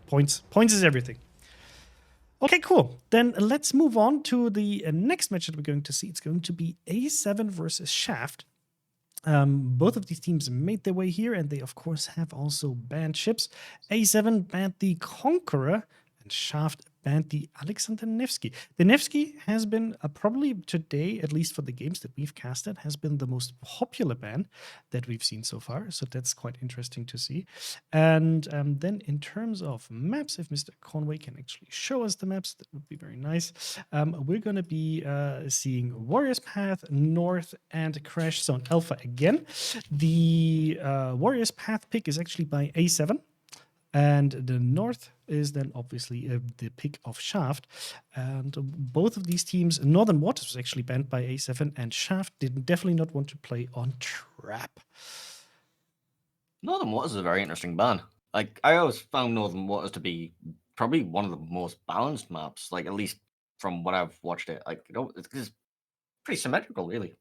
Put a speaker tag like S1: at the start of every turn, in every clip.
S1: Points is everything. Okay, cool. Then let's move on to the next match that we're going to see. It's going to be A7 versus Shaft. Both of these teams made their way here, and they, of course, have also banned ships. A7 banned the Conqueror, and Shaft banned the Alexander Nevsky. The Nevsky has been probably today, at least for the games that we've casted, has been the most popular ban that we've seen so far. So that's quite interesting to see. And then in terms of maps, if Mr. Conway can actually show us the maps, that would be very nice. We're going to be seeing Warriors Path, North, and Crash Zone Alpha again. The Warriors Path pick is actually by A7. And the North is then obviously the pick of Shaft. And both of these teams, Northern Waters was actually banned by A7, and Shaft did definitely not want to play on Trap.
S2: Northern Waters is a very interesting ban. Like, I always found Northern Waters to be probably one of the most balanced maps, like, at least from what I've watched it. Like, it's pretty symmetrical, really.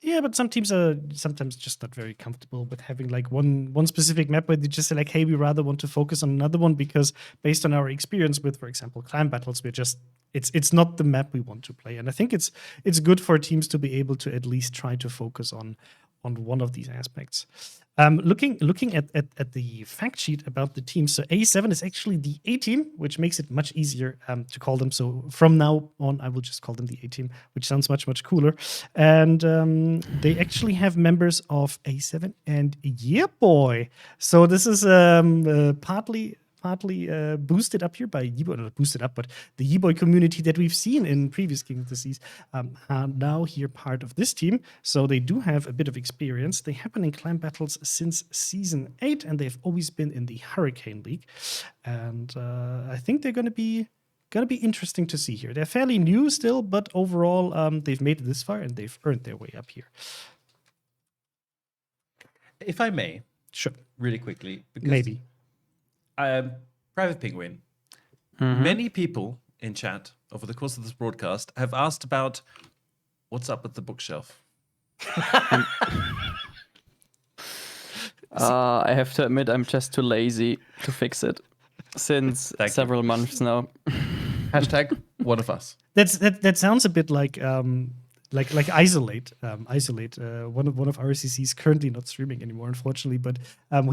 S1: Yeah, but some teams are sometimes just not very comfortable with having like one specific map where they just say like, hey, we rather want to focus on another one because based on our experience with, for example, clan battles, we're just it's not the map we want to play. And I think it's good for teams to be able to at least try to focus on one of these aspects. Looking at the fact sheet about the team, so A7 is actually the A team, which makes it much easier to call them. So from now on, I will just call them the A team, which sounds much cooler. And they actually have members of A7 and Yeah Boy. So this is partly boosted up here by Yeboy, not boosted up, but the Yeboy community that we've seen in previous King of the Seas are now here part of this team. So they do have a bit of experience. They have been in clan battles since season 8, and they've always been in the Hurricane League. And I think they're going to be interesting to see here. They're fairly new still, but overall, they've made it this far and they've earned their way up here.
S3: If I may,
S1: sure,
S3: really quickly, because
S1: maybe.
S3: Private Penguin. Many people in chat over the course of this broadcast have asked about what's up with the bookshelf.
S4: I have to admit, I'm just too lazy to fix it since several months now.
S3: Hashtag one of us.
S1: That sounds a bit like Isolate. Isolate. One of RCC's currently not streaming anymore, unfortunately. But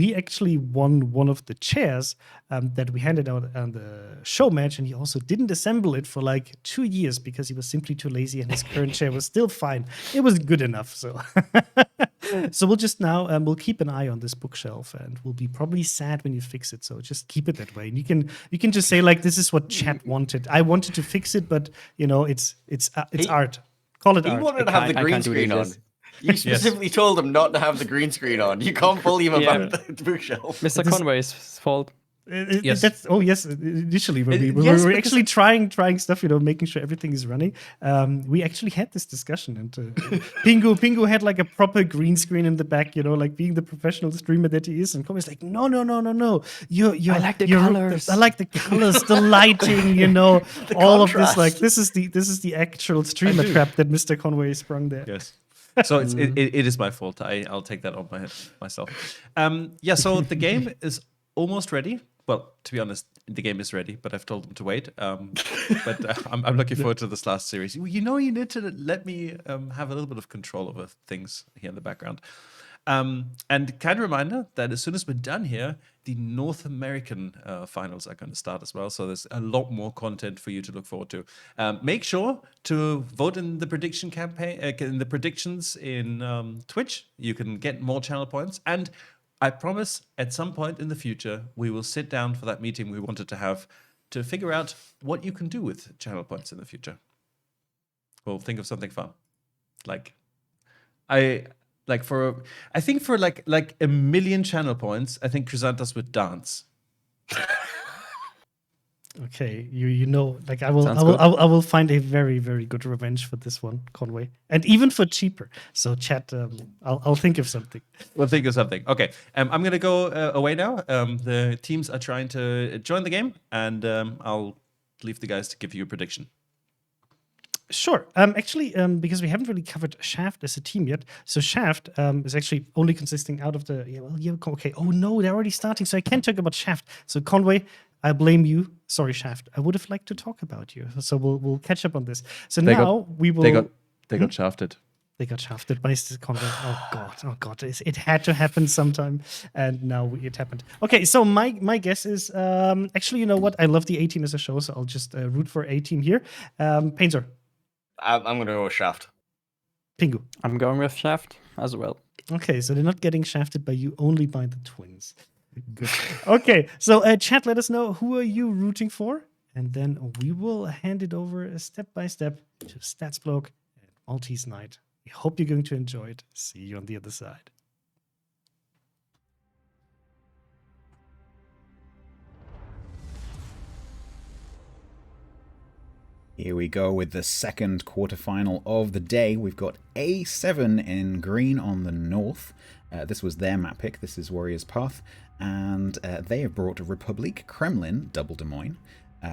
S1: he actually won one of the chairs that we handed out on the show match, and he also didn't assemble it for like 2 years because he was simply too lazy, and his current chair was still fine. It was good enough. So, so we'll just now we'll keep an eye on this bookshelf, and we'll be probably sad when you fix it. So just keep it that way. And you can just say like, this is what chat wanted. I wanted to fix it, but you know it's art. Call it art.
S2: He wanted to have the green screen on. You specifically told him not to have the green screen on. You can't bully him about the bookshelf.
S4: Mr. Conway's fault.
S1: Yes. Initially when we were actually trying stuff, making sure everything is running. We actually had this discussion, and Pingu had like a proper green screen in the back, like being the professional streamer that he is, and Conway's like, no. I like the colors. I like the colors, the lighting, the all contrast. Of this. Like this is the actual streamer trap that Mr. Conway sprung there.
S3: Yes. So it is my fault. I'll take that on myself. So the game is almost ready. Well, to be honest, the game is ready, but I've told them to wait. But I'm looking forward to this last series. You need to let me have a little bit of control over things here in the background. And kind of reminder that as soon as we're done here, the North American finals are going to start as well. So there's a lot more content for you to look forward to. Make sure to vote in the prediction campaign, in the predictions in Twitch. You can get more channel points. And I promise at some point in the future, we will sit down for that meeting we wanted to have to figure out what you can do with channel points in the future. We'll think of something fun. I think for like 1 million channel points, I think Chrysanthus would dance.
S1: Okay, I will find a very, very good revenge for this one, Conway, and even for cheaper. So, chat, I'll think of something.
S3: We'll think of something. Okay, I'm gonna go away now. The teams are trying to join the game, and I'll leave the guys to give you a prediction.
S1: Sure. Because we haven't really covered Shaft as a team yet. So Shaft is actually only consisting out of the. Okay. Oh no, they're already starting, so I can't talk about Shaft. So Conway, I blame you. Sorry, Shaft. I would have liked to talk about you. So we'll catch up on this. So
S3: They got-
S1: now we will.
S3: They got shafted.
S1: They got shafted by Mr. Conway. Oh god! It had to happen sometime, and now it happened. Okay, so my guess is actually, you know what? I love the A team as a show, so I'll just root for A team here. Painter,
S2: I'm going to go with Shaft.
S1: Pingu.
S4: I'm going with Shaft as well.
S1: Okay, so they're not getting shafted by you, only by the twins. Good. Okay, so chat, let us know who are you rooting for, and then we will hand it over step by step to Statsbloke and Maltese Knight. We hope you're going to enjoy it. See you on the other side.
S5: Here we go with the second quarterfinal of the day. We've got A7 in green on the north. This was their map pick. This is Warrior's Path. And they have brought Republic, Kremlin, Double Des Moines,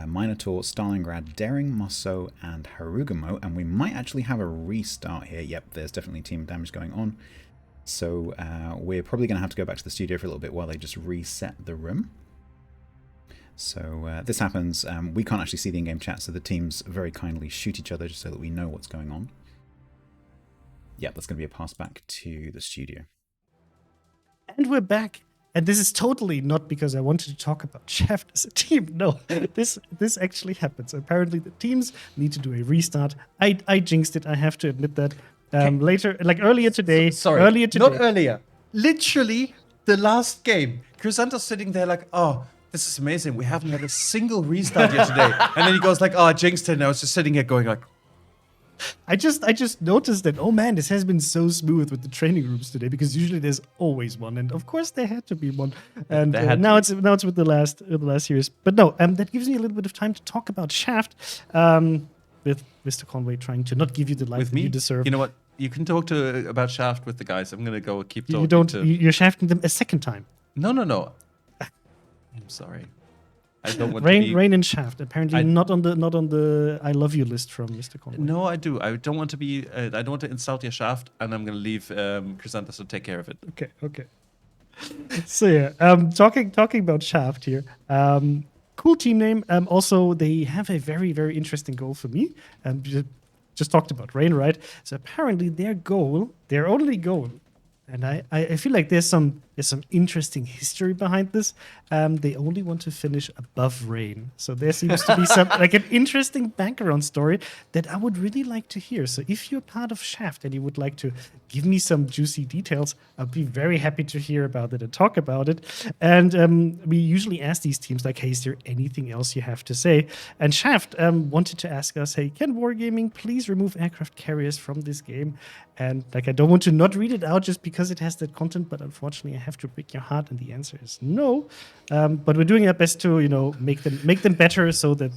S5: Minotaur, Stalingrad, Daring, Moscow, and Harugamo. And we might actually have a restart here. Yep, there's definitely team damage going on. So we're probably going to have to go back to the studio for a little bit while they just reset the room. So this happens. We can't actually see the in-game chat, so the teams very kindly shoot each other just so that we know what's going on. Yeah, that's going to be a pass back to the studio.
S1: And we're back. And this is totally not because I wanted to talk about Shaft as a team. No, this actually happens. Apparently, the teams need to do a restart. I jinxed it. I have to admit that. Later, like earlier today.
S3: Sorry,
S1: earlier today.
S3: not earlier. Literally, the last game. Chrysanthos sitting there like, oh, this is amazing. We haven't had a single restart yet today. And then he goes like, oh, I jinxed it. And I was just sitting here going like,
S1: I just noticed that, oh man, this has been so smooth with the training rooms today, because usually there's always one, and of course there had to be one, and now it's with the last series. But no, that gives me a little bit of time to talk about Shaft, with Mr. Conway trying to not give you the life
S3: with
S1: that
S3: me,
S1: you deserve.
S3: You know what? You can talk about Shaft with the guys. I'm gonna go keep talking.
S1: You don't. You're shafting them a second time.
S3: No. I'm sorry. I don't want
S1: Rain,
S3: to be...
S1: Rain and Shaft. Apparently not on the I love you list from Mr. Conway.
S3: No, I do. I don't want to be. I don't want to insult your Shaft, and I'm going to leave Chrysanthos to take care of it.
S1: Okay. So yeah, talking about Shaft here. Cool team name. Also, they have a very, very interesting goal for me. Just talked about Rain, right? So apparently their only goal, and I feel like there's some interesting history behind this. They only want to finish above Rain. So there seems to be some like an interesting background story that I would really like to hear. So if you're part of Shaft and you would like to give me some juicy details, I'll be very happy to hear about it and talk about it. And we usually ask these teams like, hey, is there anything else you have to say? And Shaft wanted to ask us, hey, can Wargaming please remove aircraft carriers from this game? And like, I don't want to not read it out just because it has that content, but unfortunately I have to break your heart, and the answer is no. But we're doing our best to, make them better so that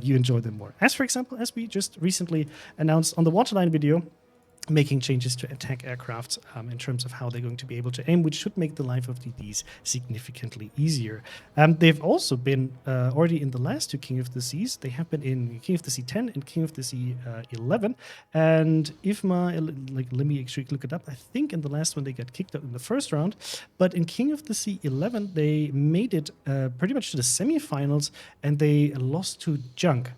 S1: you enjoy them more. As for example, as we just recently announced on the Waterline video, making changes to attack aircrafts in terms of how they're going to be able to aim, which should make the life of DDs significantly easier. They've also been already in the last two King of the Seas. They have been in King of the Sea 10 and King of the Sea 11. And let me actually look it up. I think in the last one they got kicked out in the first round. But in King of the Sea 11, they made it pretty much to the semifinals, and they lost to Junk.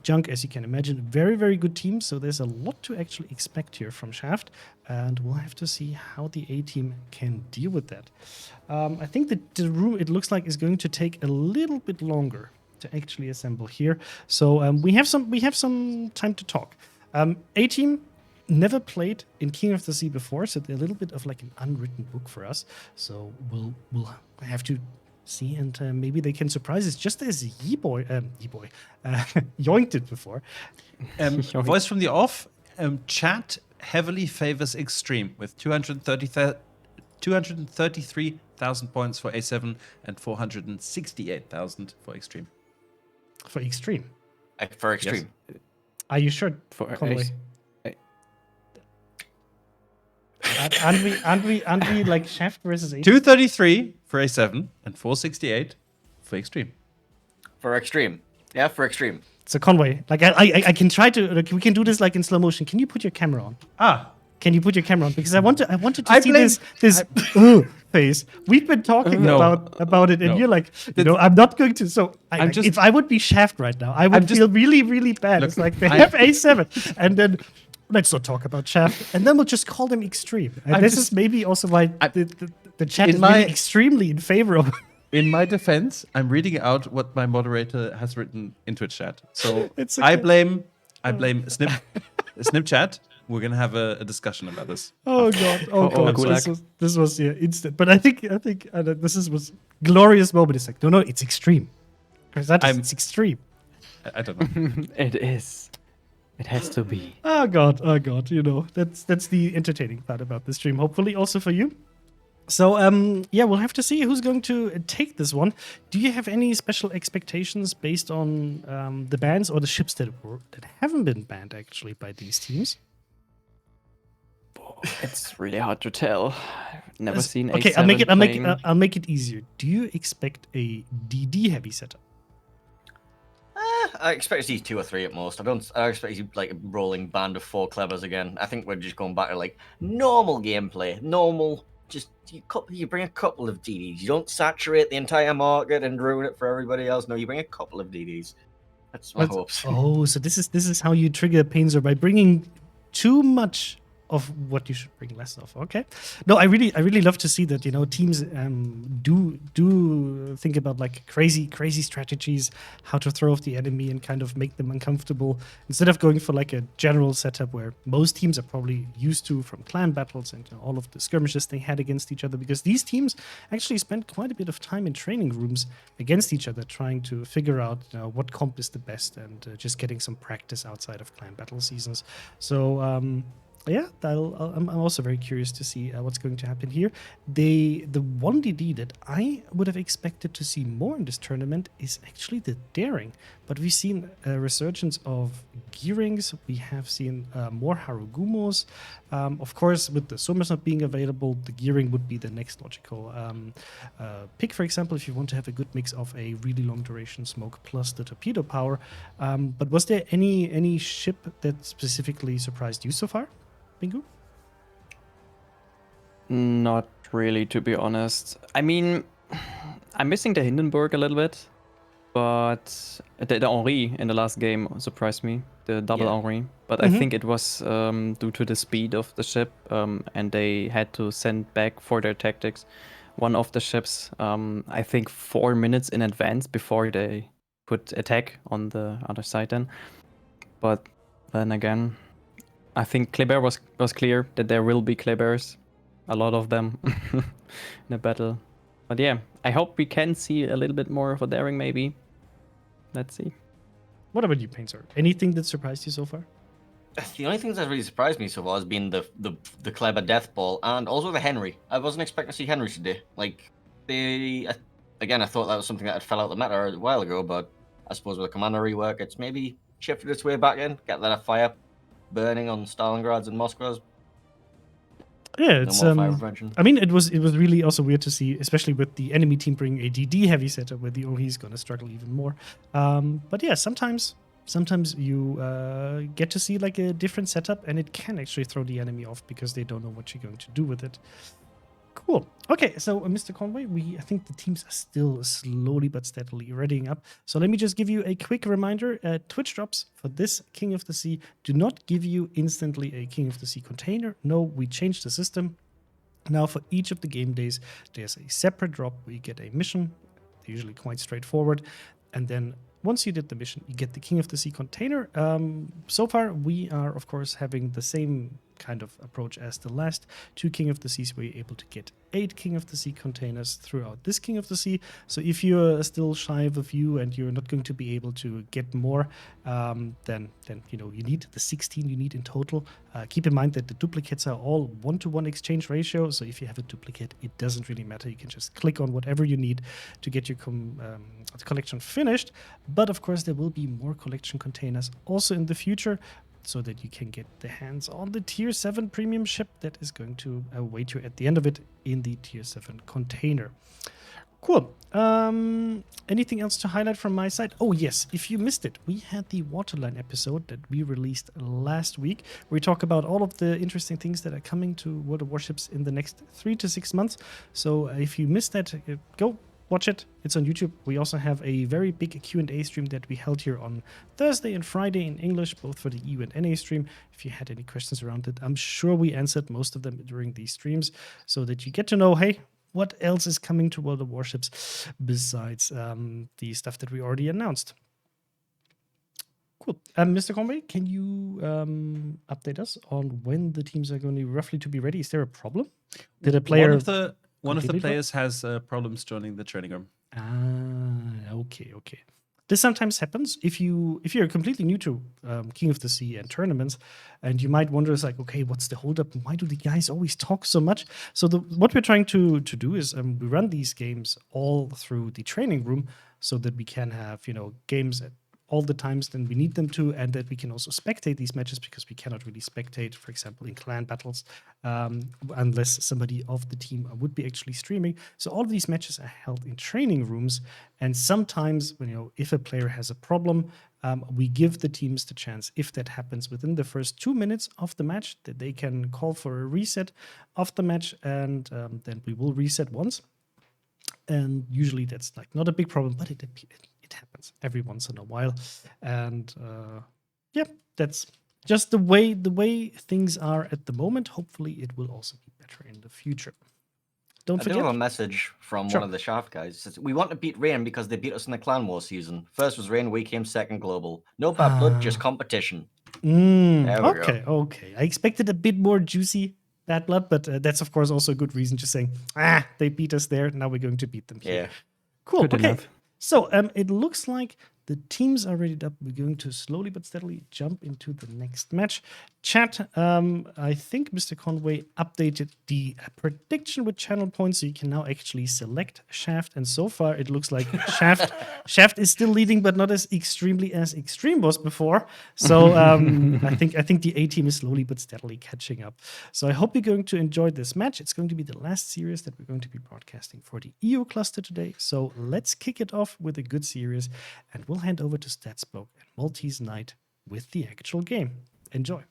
S1: Junk, as you can imagine, very, very good team. So there's a lot to actually expect here from Shaft, and we'll have to see how the A team can deal with that. I think that the room, it looks like, is going to take a little bit longer to actually assemble here. So we have some time to talk. A team never played in King of the Sea before, so they're a little bit of like an unwritten book for us. So we'll have to see, and maybe they can surprise us just as Yoink did before.
S3: Voice from the off, chat heavily favors Extreme with 233,000 points for A7 and 468,000 for Extreme.
S1: For Extreme?
S2: For Extreme.
S1: Yes. Are you sure,
S4: For
S1: Conway? Aren't we like Shaft versus A?
S3: 233 for A7 and 468 for Extreme.
S2: For Extreme. Yeah, for Extreme.
S1: So Conway, like I can try to, like, we can do this like in slow motion. Can you put your camera on?
S3: Ah.
S1: Can you put your camera on? Because I wanted to see this face. We've been talking
S3: No.
S1: about it, and
S3: No.
S1: you're like, I'm not going to. So if I would be Shaft right now, I would
S3: I'm just-
S1: feel really, really bad.
S3: Look,
S1: It's like they
S3: I-
S1: have A7, and then let's not talk about Shaft, and then we'll just call them extreme. And this is maybe also why the chat
S3: in
S1: is
S3: my-
S1: really extremely in favor of.
S3: In my defense, I'm reading out what my moderator has written in Twitch chat. So
S1: It's
S3: I
S1: okay.
S3: blame Snip chat. We're gonna have a discussion about this.
S1: Oh god! Oh god!
S4: Gulag.
S1: This was instant. But I think was glorious moment. It's like no, it's extreme. Because it's extreme.
S3: I don't know.
S4: It is. It has to be.
S1: Oh god! You know that's the entertaining part about the stream. Hopefully also for you. So we'll have to see who's going to take this one. Do you have any special expectations based on the bans or the ships that haven't been banned actually by these teams?
S4: It's really hard to tell. I've never seen
S1: Okay,
S4: A7
S1: I'll make it easier. Do you expect a DD heavy setup?
S2: I expect to see 2 or 3 at most. I expect to see like a rolling band of 4 clevers again. I think we're just going back to like normal gameplay. Normal, just you bring a couple of DDs. You don't saturate the entire market and ruin it for everybody else. No, you bring a couple of DDs. That's my hopes.
S1: Oh, so this is how you trigger Painzer, by bringing too much of what you should bring less of. Okay. No, I really love to see that, teams do think about like crazy strategies, how to throw off the enemy and kind of make them uncomfortable, instead of going for like a general setup where most teams are probably used to from clan battles and all of the skirmishes they had against each other, because these teams actually spent quite a bit of time in training rooms against each other, trying to figure out what comp is the best, and just getting some practice outside of clan battle seasons. So yeah, I'm also very curious to see what's going to happen here. The 1DD that I would have expected to see more in this tournament is actually the Daring. But we've seen a resurgence of Gearings. We have seen more Harugumos. Of course, with the Summers not being available, the Gearing would be the next logical pick, for example, if you want to have a good mix of a really long duration smoke plus the torpedo power. But was there any ship that specifically surprised you so far? Bingo?
S4: Not really, to be honest. I mean, I'm missing the Hindenburg a little bit, but the Henri in the last game surprised me, the double Henri. But I think it was due to the speed of the ship, and they had to send back for their tactics one of the ships, I think 4 minutes in advance before they could attack on the other side then. But then again, I think Kleber was clear that there will be Klebers, a lot of them in the battle. But yeah, I hope we can see a little bit more of a Daring maybe. Let's see.
S1: What about you, Painter? Anything that surprised you so far?
S2: The only things that really surprised me so far has been the Kleber Death Ball and also the Henry. I wasn't expecting to see Henry today. Like, again, I thought that was something that had fell out the meta a while ago, but I suppose with the commander rework, it's maybe shifted its way back in, get that fire burning on Stalingrads and Moskvas.
S1: Yeah, it's
S2: No more fire prevention.
S1: I mean, it was really also weird to see, especially with the enemy team bringing a DD heavy setup where the OE is going to struggle even more. But yeah, sometimes you get to see like a different setup, and it can actually throw the enemy off because they don't know what you're going to do with it. Cool. Okay, so Mr. Conway, I think the teams are still slowly but steadily readying up. So let me just give you a quick reminder. Twitch drops for this King of the Sea do not give you instantly a King of the Sea container. No, we changed the system. Now for each of the game days, there's a separate drop where you get a mission. They're usually quite straightforward. And then once you did the mission, you get the King of the Sea container. So far, we are, of course, having the same kind of approach as the last 2 King of the Seas, where you're able to get 8 King of the Sea containers throughout this King of the Sea. So if you're still shy of a few and you're not going to be able to get more, then you need the 16 you need in total. Keep in mind that the duplicates are all 1-to-1 exchange ratio. So if you have a duplicate, it doesn't really matter. You can just click on whatever you need to get your collection finished. But of course, there will be more collection containers also in the future, so that you can get the hands on the Tier 7 premium ship that is going to await you at the end of it in the Tier 7 container. Cool. Anything else to highlight from my side? Oh, yes. If you missed it, we had the Waterline episode that we released last week. We talk about all of the interesting things that are coming to World of Warships in the next 3 to 6 months. So if you missed that, go watch it. It's on YouTube. We also have a very big Q&A stream that we held here on Thursday and Friday in English, both for the EU and NA stream. If you had any questions around it, I'm sure we answered most of them during these streams so that you get to know, hey, what else is coming to World of Warships besides the stuff that we already announced? Cool. Mr. Conway, can you update us on when the teams are going to roughly to be ready? Is there a problem? Did a player...
S3: One of the
S1: completely
S3: players has problems joining the training room.
S1: Okay. This sometimes happens if you're completely new to King of the Sea and tournaments, and you might wonder, it's like, okay, what's the holdup? Why do the guys always talk so much? So what we're trying to do is we run these games all through the training room, so that we can have games at all the times then we need them to, and that we can also spectate these matches, because we cannot really spectate, for example, in clan battles, unless somebody of the team would be actually streaming. So all of these matches are held in training rooms, and sometimes if a player has a problem, we give the teams the chance, if that happens within the first 2 minutes of the match, that they can call for a reset of the match, and then we will reset once. And usually that's like not a big problem, but it happens every once in a while. And that's just the way things are at the moment. Hopefully it will also be better in the future. Don't
S2: I
S1: forget.
S2: do have a message from one of the Shaft guys. It says, we want to beat Rain because they beat us in the Clan War season. First was Rain, we came second global. No bad blood, just competition. There we go.
S1: Okay. I expected a bit more juicy bad blood, but that's of course also a good reason to saying, they beat us there, now we're going to beat them here.
S2: Yeah.
S1: Cool.
S4: Good
S1: okay.
S4: enough.
S1: So it looks like the teams are ready up. We're going to slowly but steadily jump into the next match. Chat, I think Mr. Conway updated the prediction with channel points, so you can now actually select Shaft. And so far, it looks like Shaft is still leading, but not as extremely as Extreme was before. So I think the A team is slowly but steadily catching up. So I hope you're going to enjoy this match. It's going to be the last series that we're going to be broadcasting for the EU cluster today. So let's kick it off with a good series, and we'll hand over to Statsbloke and Maltese Knight with the actual game. Enjoy.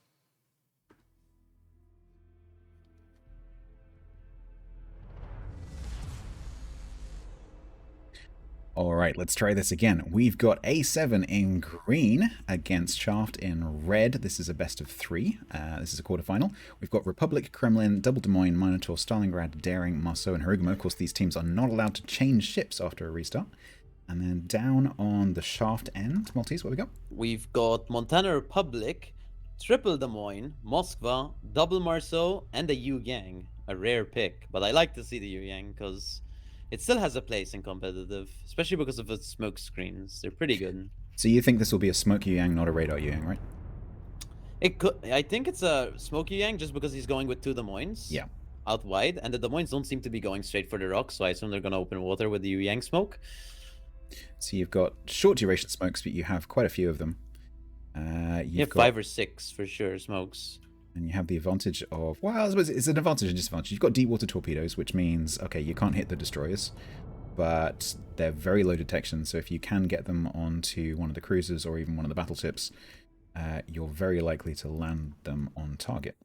S5: All right, let's try this again. We've got A7 in green against Shaft in red. This is a best of 3. This is a quarterfinal. We've got Republic, Kremlin, Double Des Moines, Minotaur, Stalingrad, Daring, Marceau, and Harugamo. Of course, these teams are not allowed to change ships after a restart. And then down on the Shaft end, Maltese, what we got?
S6: We've got Montana Republic, Triple Des Moines, Moskva, Double Marceau, and the Yu Yang. A rare pick, but I like to see the Yu Yang because it still has a place in competitive, especially because of its smoke screens. They're pretty good.
S5: So you think this will be a smoke Yu Yang, not a radar Yu Yang, right?
S6: It could. I think it's a smoke Yu Yang just because he's going with 2 Des Moines.
S5: Yeah.
S6: Out wide, and the Des Moines don't seem to be going straight for the rocks, so I assume they're going to open water with the Yu Yang smoke.
S5: So you've got short duration smokes, but you have quite a few of them.
S6: You have 5 or 6 for sure smokes.
S5: And you have the advantage of, well, I suppose it's an advantage and disadvantage. You've got deep water torpedoes, which means, okay, you can't hit the destroyers, but they're very low detection. So if you can get them onto one of the cruisers or even one of the battleships, you're very likely to land them on target.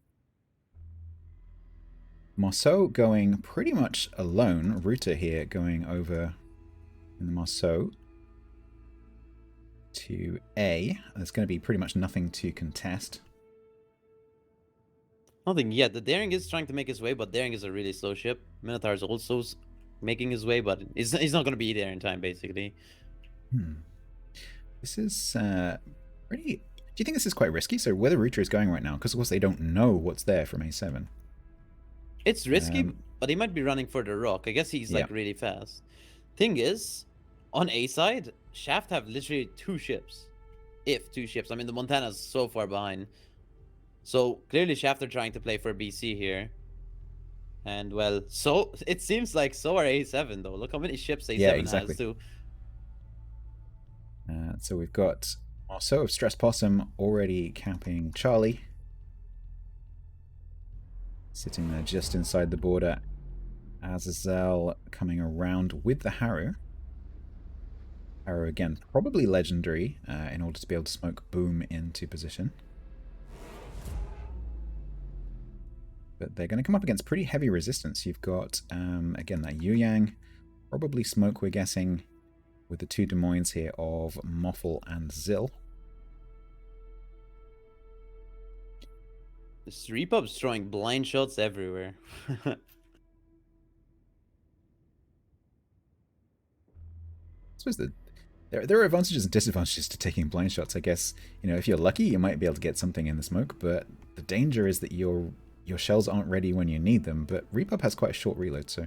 S5: Marceau going pretty much alone. Ruta here going over in the Marceau to A. There's going to be pretty much nothing to contest.
S6: Nothing yet. The Daring is trying to make his way, but Daring is a really slow ship. Minotaur is also making his way, but he's not going to be there in time, basically.
S5: This is pretty... Do you think this is quite risky? So where the Ruta is going right now, because of course they don't know what's there from A7.
S6: It's risky, but he might be running for the rock. I guess he's like really fast. Thing is, on A side, Shaft have literally 2 ships. If 2 ships. I mean, the Montana's so far behind. So clearly Shaft are trying to play for BC here. And well, so it seems like so are A7 though. Look how many ships A7 has too.
S5: So we've got Marceau of Stress Possum already capping Charlie. Sitting there just inside the border. Azazel coming around with the Harrow. Harrow again, probably legendary in order to be able to smoke Boom into position. But they're going to come up against pretty heavy resistance. You've got, again, that Yu Yang. Probably smoke, we're guessing, with the two Des Moines here of Moffle and Zill.
S6: This Repub's throwing blind shots everywhere.
S5: I suppose that there are advantages and disadvantages to taking blind shots. I guess, you know, if you're lucky, you might be able to get something in the smoke, but the danger is that your shells aren't ready when you need them. But Repub has quite a short reload, so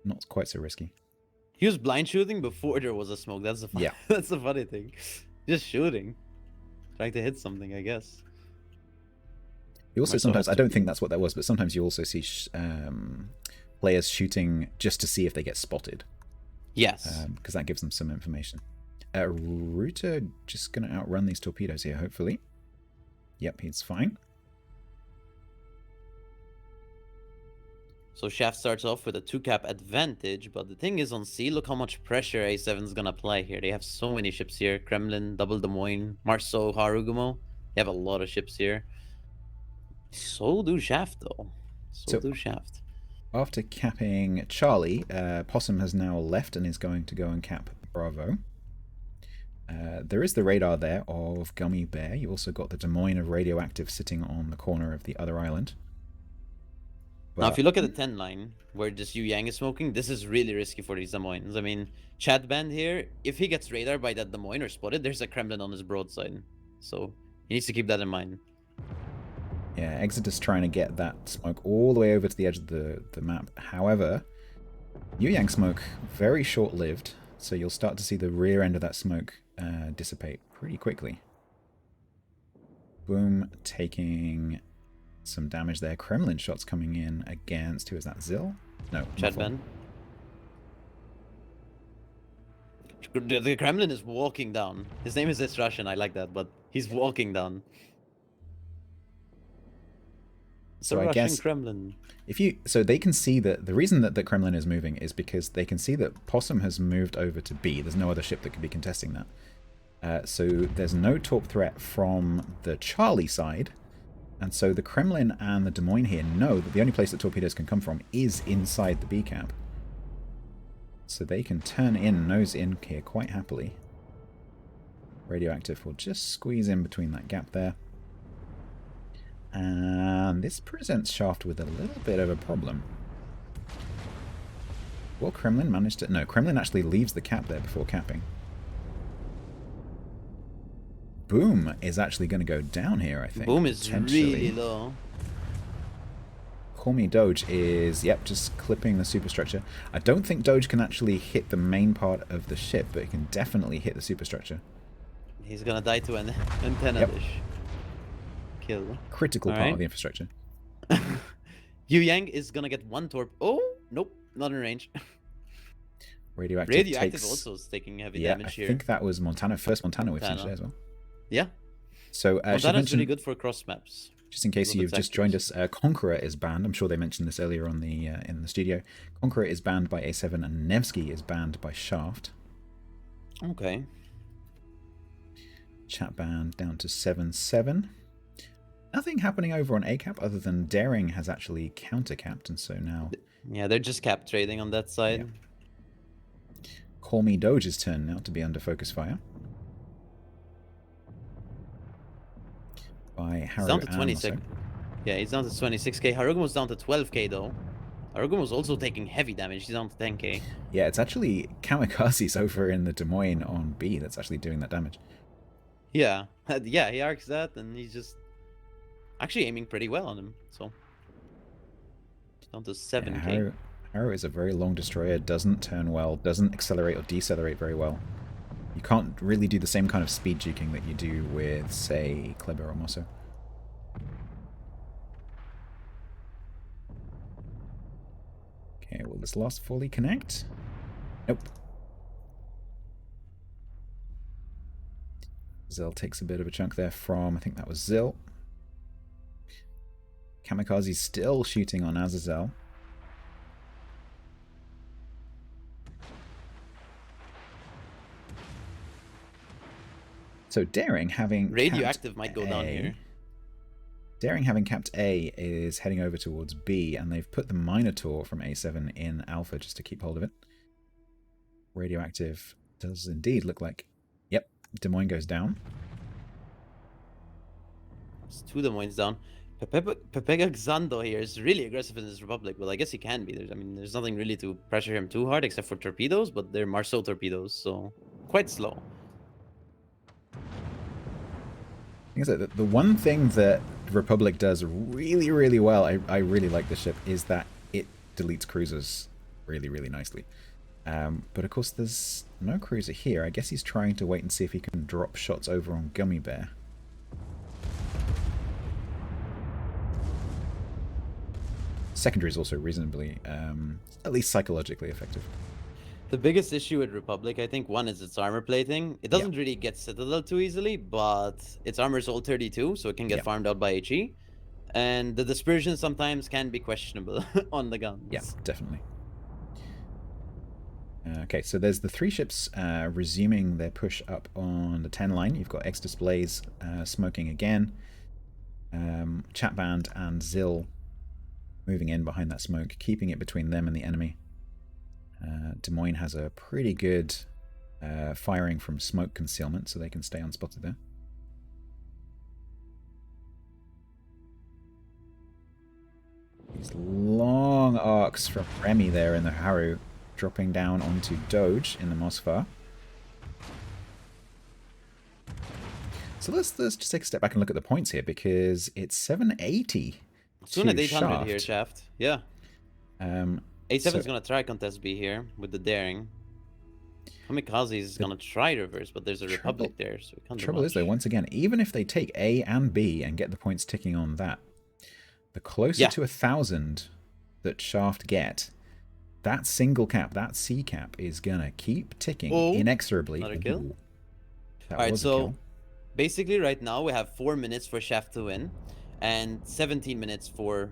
S5: not quite so risky.
S6: He was blind shooting before there was a smoke. That's the
S5: Yeah.
S6: that's the funny thing. Just shooting, trying to hit something, I guess.
S5: You also
S6: Might
S5: sometimes,
S6: have
S5: I
S6: to
S5: don't think
S6: be-
S5: that's what that was, but sometimes you also see players shooting just to see if they get spotted,
S6: Yes.
S5: because that gives them some information. Ruta just going to outrun these torpedoes here, hopefully. Yep, he's fine.
S6: So Shaft starts off with a 2-cap advantage, but the thing is on C, look how much pressure A7's gonna apply here. They have so many ships here. Kremlin, Double Des Moines, Marceau, Harugumo. They have a lot of ships here. So do Shaft, though. So do Shaft.
S5: After capping Charlie, Possum has now left and is going to go and cap Bravo. There is the radar there of Gummy Bear. You also got the Des Moines of Radioactive sitting on the corner of the other island.
S6: Now, if you look at the 10 line, where this Yu Yang is smoking, this is really risky for these Des Moines. I mean, Chad Band here, if he gets radar by that Des Moines or spotted, there's a Kremlin on his broadside. So he needs to keep that in mind.
S5: Yeah, Exodus trying to get that smoke all the way over to the edge of the map. However, Yu Yang smoke, very short-lived, so you'll start to see the rear end of that smoke dissipate pretty quickly. Boom, taking some damage there. Kremlin shots coming in against, who is that, Zill? No,
S6: Chad
S5: Muffle.
S6: Band. The Kremlin is walking down. His name is Russian, I like that, but he's walking down.
S5: So
S6: the
S5: I
S6: Russian
S5: guess
S6: Kremlin.
S5: so they can see that the reason that the Kremlin is moving is because they can see that Possum has moved over to B. There's no other ship that could be contesting that. So there's no torp threat from the Charlie side. And so the Kremlin and the Des Moines here know that the only place that torpedoes can come from is inside the B cap. So they can turn in, nose in here quite happily. Radioactive will just squeeze in between that gap there. And this presents Shaft with a little bit of a problem. Will Kremlin manage to... No, Kremlin actually leaves the cap there before capping. Boom is actually going to go down here, I think.
S6: Boom is
S5: potentially.
S6: really low.
S5: Call Me Doge is, yep, just clipping the superstructure. I don't think Doge can actually hit the main part of the ship, but it can definitely hit the superstructure.
S6: He's gonna die to an antenna
S5: Yep.
S6: dish. Kill.
S5: Critical part
S6: Alright.
S5: of the infrastructure.
S6: Yu Yang is gonna get one torp. Oh, nope, not in range.
S5: Radioactive,
S6: Radioactive
S5: takes...
S6: also is taking heavy
S5: Yeah,
S6: damage
S5: I
S6: here.
S5: think that was Montana. First Montana we've seen
S6: Montana.
S5: today as well.
S6: Yeah,
S5: So,
S6: well,
S5: should
S6: that is
S5: mention,
S6: really good for cross maps.
S5: just in case
S6: Little
S5: you've just joined
S6: tactics.
S5: us, Conqueror is banned. I'm sure they mentioned this earlier on the in the studio. Conqueror is banned by A7 and Nevsky is banned by Shaft.
S6: Okay.
S5: Chat band down to 7-7. Nothing happening over on A cap other than Daring has actually counter capped, and so now
S6: Yeah, they're just cap trading on that side.
S5: Call Me Doge's turn now to be under focus fire. By
S6: He's
S5: Harrow
S6: down to
S5: and
S6: 26.
S5: Mosso.
S6: Yeah, he's down to 26k. Harugumo was down to 12k though. Harugumo was also taking heavy damage. He's down to 10k.
S5: Yeah, it's actually Kamikaze's over in the Des Moines on B that's actually doing that damage.
S6: Yeah, yeah, he arcs that, and he's just actually aiming pretty well on him. So down to 7k.
S5: Yeah, Harrow is a very long destroyer, doesn't turn well, doesn't accelerate or decelerate very well. You can't really do the same kind of speed juking that you do with, say, Kleber or Mosso. Okay, will this last fully connect? Nope. Zill takes a bit of a chunk there from, I think that was Zill. Kamikaze's still shooting on Azazel. So Daring having
S6: Radioactive
S5: capped
S6: might go down
S5: A-
S6: here.
S5: Daring having capped A is heading over towards B, and they've put the Minotaur from A7 in Alpha just to keep hold of it. Radioactive does indeed look like... Yep, Des Moines goes down.
S6: It's 2 Des Moines down. Pepega Xando here is really aggressive in this Republic. Well, I guess he can be. There's nothing really to pressure him too hard except for torpedoes, but they're Marceau torpedoes, so quite slow.
S5: The one thing that the Republic does really, really well, I really like the ship, is that it deletes cruisers really, really nicely. But of course, there's no cruiser here. I guess he's trying to wait and see if he can drop shots over on Gummy Bear. Secondary is also reasonably, at least psychologically effective.
S6: The biggest issue with Republic, I think, one is its armor plating. It doesn't really get Citadel too easily, but its armor is all 32, so it can get farmed out by HE. And the dispersion sometimes can be questionable on the guns.
S5: Yeah, definitely. Okay, so there's the 3 ships resuming their push up on the 10 line. You've got X Displays smoking again. Chatband and Zill moving in behind that smoke, keeping it between them and the enemy. Des Moines has a pretty good firing from smoke concealment, so they can stay unspotted there. These long arcs from Remy there in the Haru, dropping down onto Doge in the Mosfar. So let's just take a step back and look at the points here, because it's 780.
S6: Soon at
S5: to
S6: 800 here,
S5: Shaft.
S6: Shaft. Yeah. A7 is
S5: So-
S6: going to try contest B here with the Daring. Kamikaze is going to try reverse, but there's a Republic there, so we can't do
S5: Trouble is, though,
S6: much.
S5: once again, even if they take A and B and get the points ticking on that, the closer to 1,000 that Shaft get, that single cap, that C cap, is gonna keep ticking inexorably.
S6: Another kill.
S5: Ooh, that
S6: Alright,
S5: was a
S6: so
S5: kill.
S6: basically right now we have 4 minutes for Shaft to win and 17 minutes for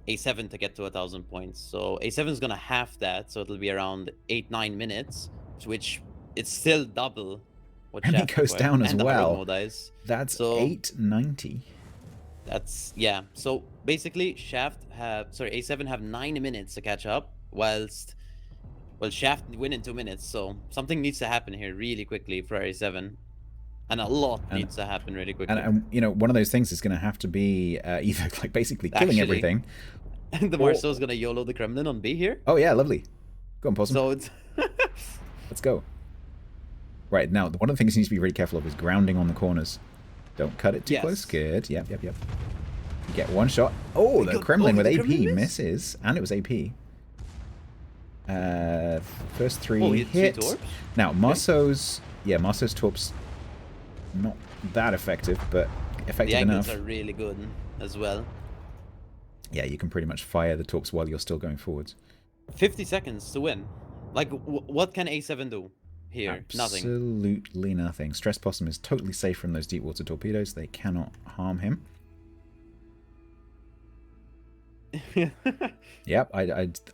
S6: A7 to get to 1,000 points. So A7 is gonna half that, so it'll be around 8-9 minutes, which it's still double what
S5: And it
S6: Shaft
S5: goes
S6: required.
S5: down as
S6: And the hard
S5: well.
S6: mode dies.
S5: That's
S6: so-
S5: 890.
S6: That's so basically A7 have 9 minutes to catch up, whilst Shaft win in 2 minutes. So something needs to happen here really quickly for A7, and a lot needs to happen really quickly.
S5: And you know, one of those things is going to have to be either like basically killing
S6: Actually,
S5: everything.
S6: And the Marceau is gonna YOLO the Kremlin on B here.
S5: Oh yeah, lovely. Go on, Possum.
S6: So it's
S5: Let's go. Right, now, one of the things you need to be really careful of is grounding on the corners. Don't cut it too
S6: Yes.
S5: close. Good. Yep. You get one shot. Oh, the
S6: got-
S5: Kremlin
S6: oh,
S5: with
S6: the
S5: AP
S6: Kremlin
S5: misses. And it was AP. First 3
S6: Oh, he had 3
S5: hit.
S6: torps?
S5: Now, Marceau's torps, not that effective, but
S6: the
S5: effective
S6: angles
S5: enough.
S6: are really good as well.
S5: Yeah, you can pretty much fire the torps while you're still going forwards.
S6: 50 seconds to win. Like, what can A7 do here? Nothing.
S5: Absolutely nothing. Stress Possum is totally safe from those deep water torpedoes. They cannot harm him. Yep,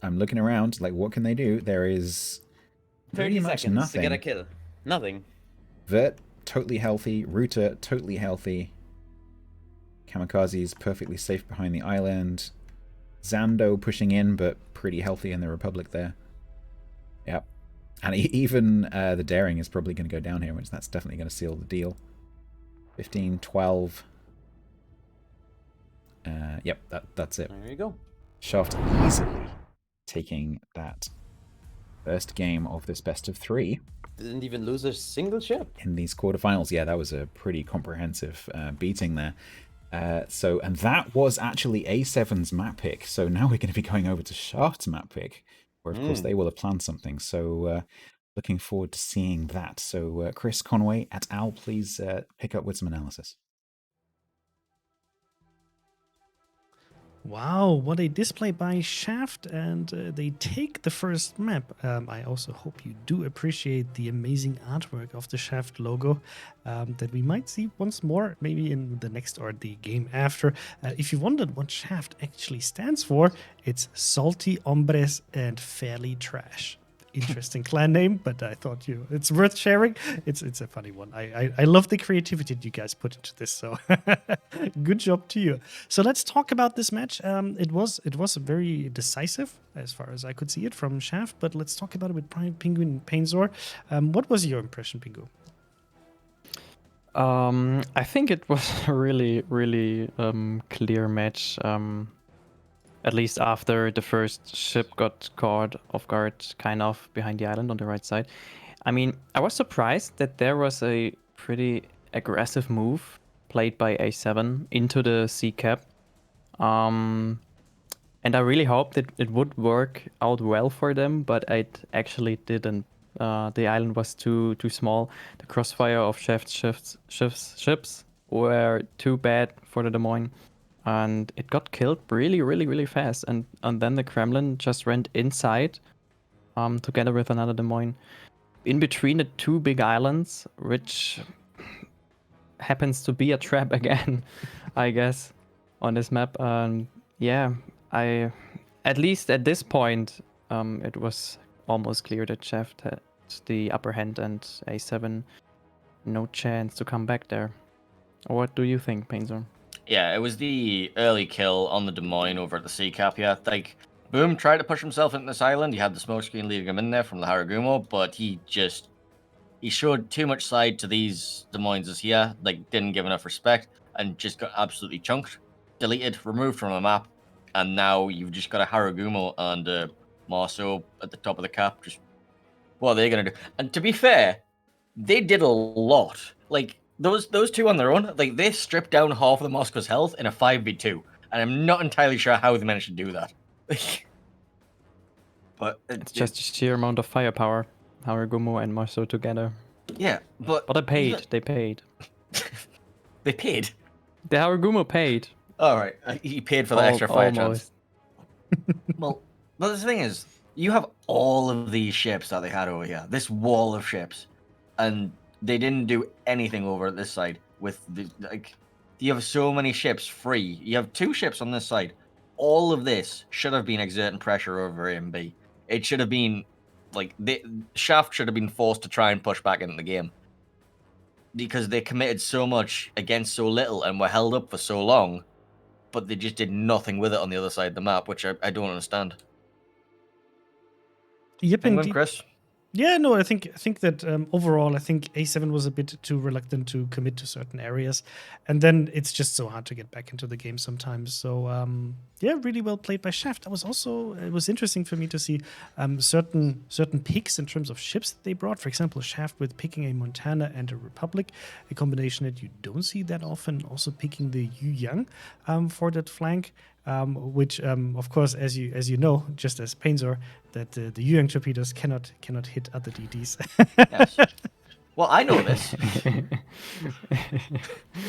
S5: I'm looking around. Like, what can they do? There is
S6: 30
S5: pretty much
S6: seconds
S5: nothing.
S6: to get a kill. Nothing.
S5: Vert, totally healthy. Ruta, totally healthy. Kamikaze's perfectly safe behind the island. Zando pushing in, but pretty healthy in the Republic there. Yep. And even the Daring is probably going to go down here, which that's definitely going to seal the deal. 15, 12. Yep, that's it.
S6: There you go.
S5: Shaft easily taking that first game of this best of 3
S6: Didn't even lose a single ship.
S5: in these quarterfinals. Yeah, that was a pretty comprehensive beating there. And that was actually A7's map pick. So now we're going to be going over to Shaft's map pick, where of course they will have planned something. So looking forward to seeing that. So Chris Conway et al., please pick up with some analysis.
S1: Wow, what a display by Shaft, and they take the first map. I also hope you do appreciate the amazing artwork of the Shaft logo that we might see once more, maybe in the next or the game after. If you wondered what Shaft actually stands for, it's salty hombres and fairly trash. interesting clan name, but I thought it's worth sharing. It's a funny one. I love the creativity that you guys put into this. So good job to you. So let's talk about this match. It was very decisive as far as I could see it from Shaft. But let's talk about it with Penguin and Painzor. What was your impression, Pingu?
S4: I think it was a really, really clear match. At least after the first ship got caught off guard, kind of behind the island on the right side. I mean, I was surprised that there was a pretty aggressive move played by A7 into the sea cap. And I really hoped that it would work out well for them, but it actually didn't. The island was too small. The crossfire of Shaft's ships were too bad for the Des Moines. And it got killed really, really, really fast. And then the Kremlin just went inside together with another Des Moines in between the two big islands, which happens to be a trap again, I guess, on this map. Yeah, at least at this point, it was almost clear that Shaft had the upper hand and A7 no chance to come back there. What do you think, Painzor?
S2: Yeah, it was the early kill on the Des Moines over at the sea cap. Yeah, like Boom tried to push himself into this island. He had the smoke screen leading him in there from the Haragumo, but he showed too much side to these Des Moines here. Like, didn't give enough respect and just got absolutely chunked, deleted, removed from a map, and now you've just got a Haragumo and Marceau at the top of the cap. Just what are they gonna do? And to be fair, they did a lot. Like, those two on their own, like, they stripped down half of the Moscow's health in a 5v2, and I'm not entirely sure how they managed to do that. But
S4: it's just the sheer amount of firepower, Haragumo and Marceau together.
S2: Yeah, but
S4: they paid. They paid.
S2: They paid.
S4: The Haragumo paid.
S2: All right, he paid for the extra fire chance. Well, the thing is, you have all of these ships that they had over here, this wall of ships, and they didn't do anything over at this side with the, like, you have so many ships free. You have 2 ships on this side. All of this should have been exerting pressure over A and B. It should have been, like, Shaft should have been forced to try and push back into the game. Because they committed so much against so little and were held up for so long, but they just did nothing with it on the other side of the map, which I don't understand.
S1: Yep,
S2: Penguin, Chris?
S1: Yeah, no, I think that overall, I think A7 was a bit too reluctant to commit to certain areas, and then it's just so hard to get back into the game sometimes. So yeah, really well played by Shaft. It was interesting for me to see certain picks in terms of ships that they brought. For example, Shaft with picking a Montana and a Republic, a combination that you don't see that often. Also picking the Yu Yang for that flank. Which, of course, as you know, just as Painzor, that the Yu-Yang torpedoes cannot hit other DDs.
S2: Yes. Well, I know this.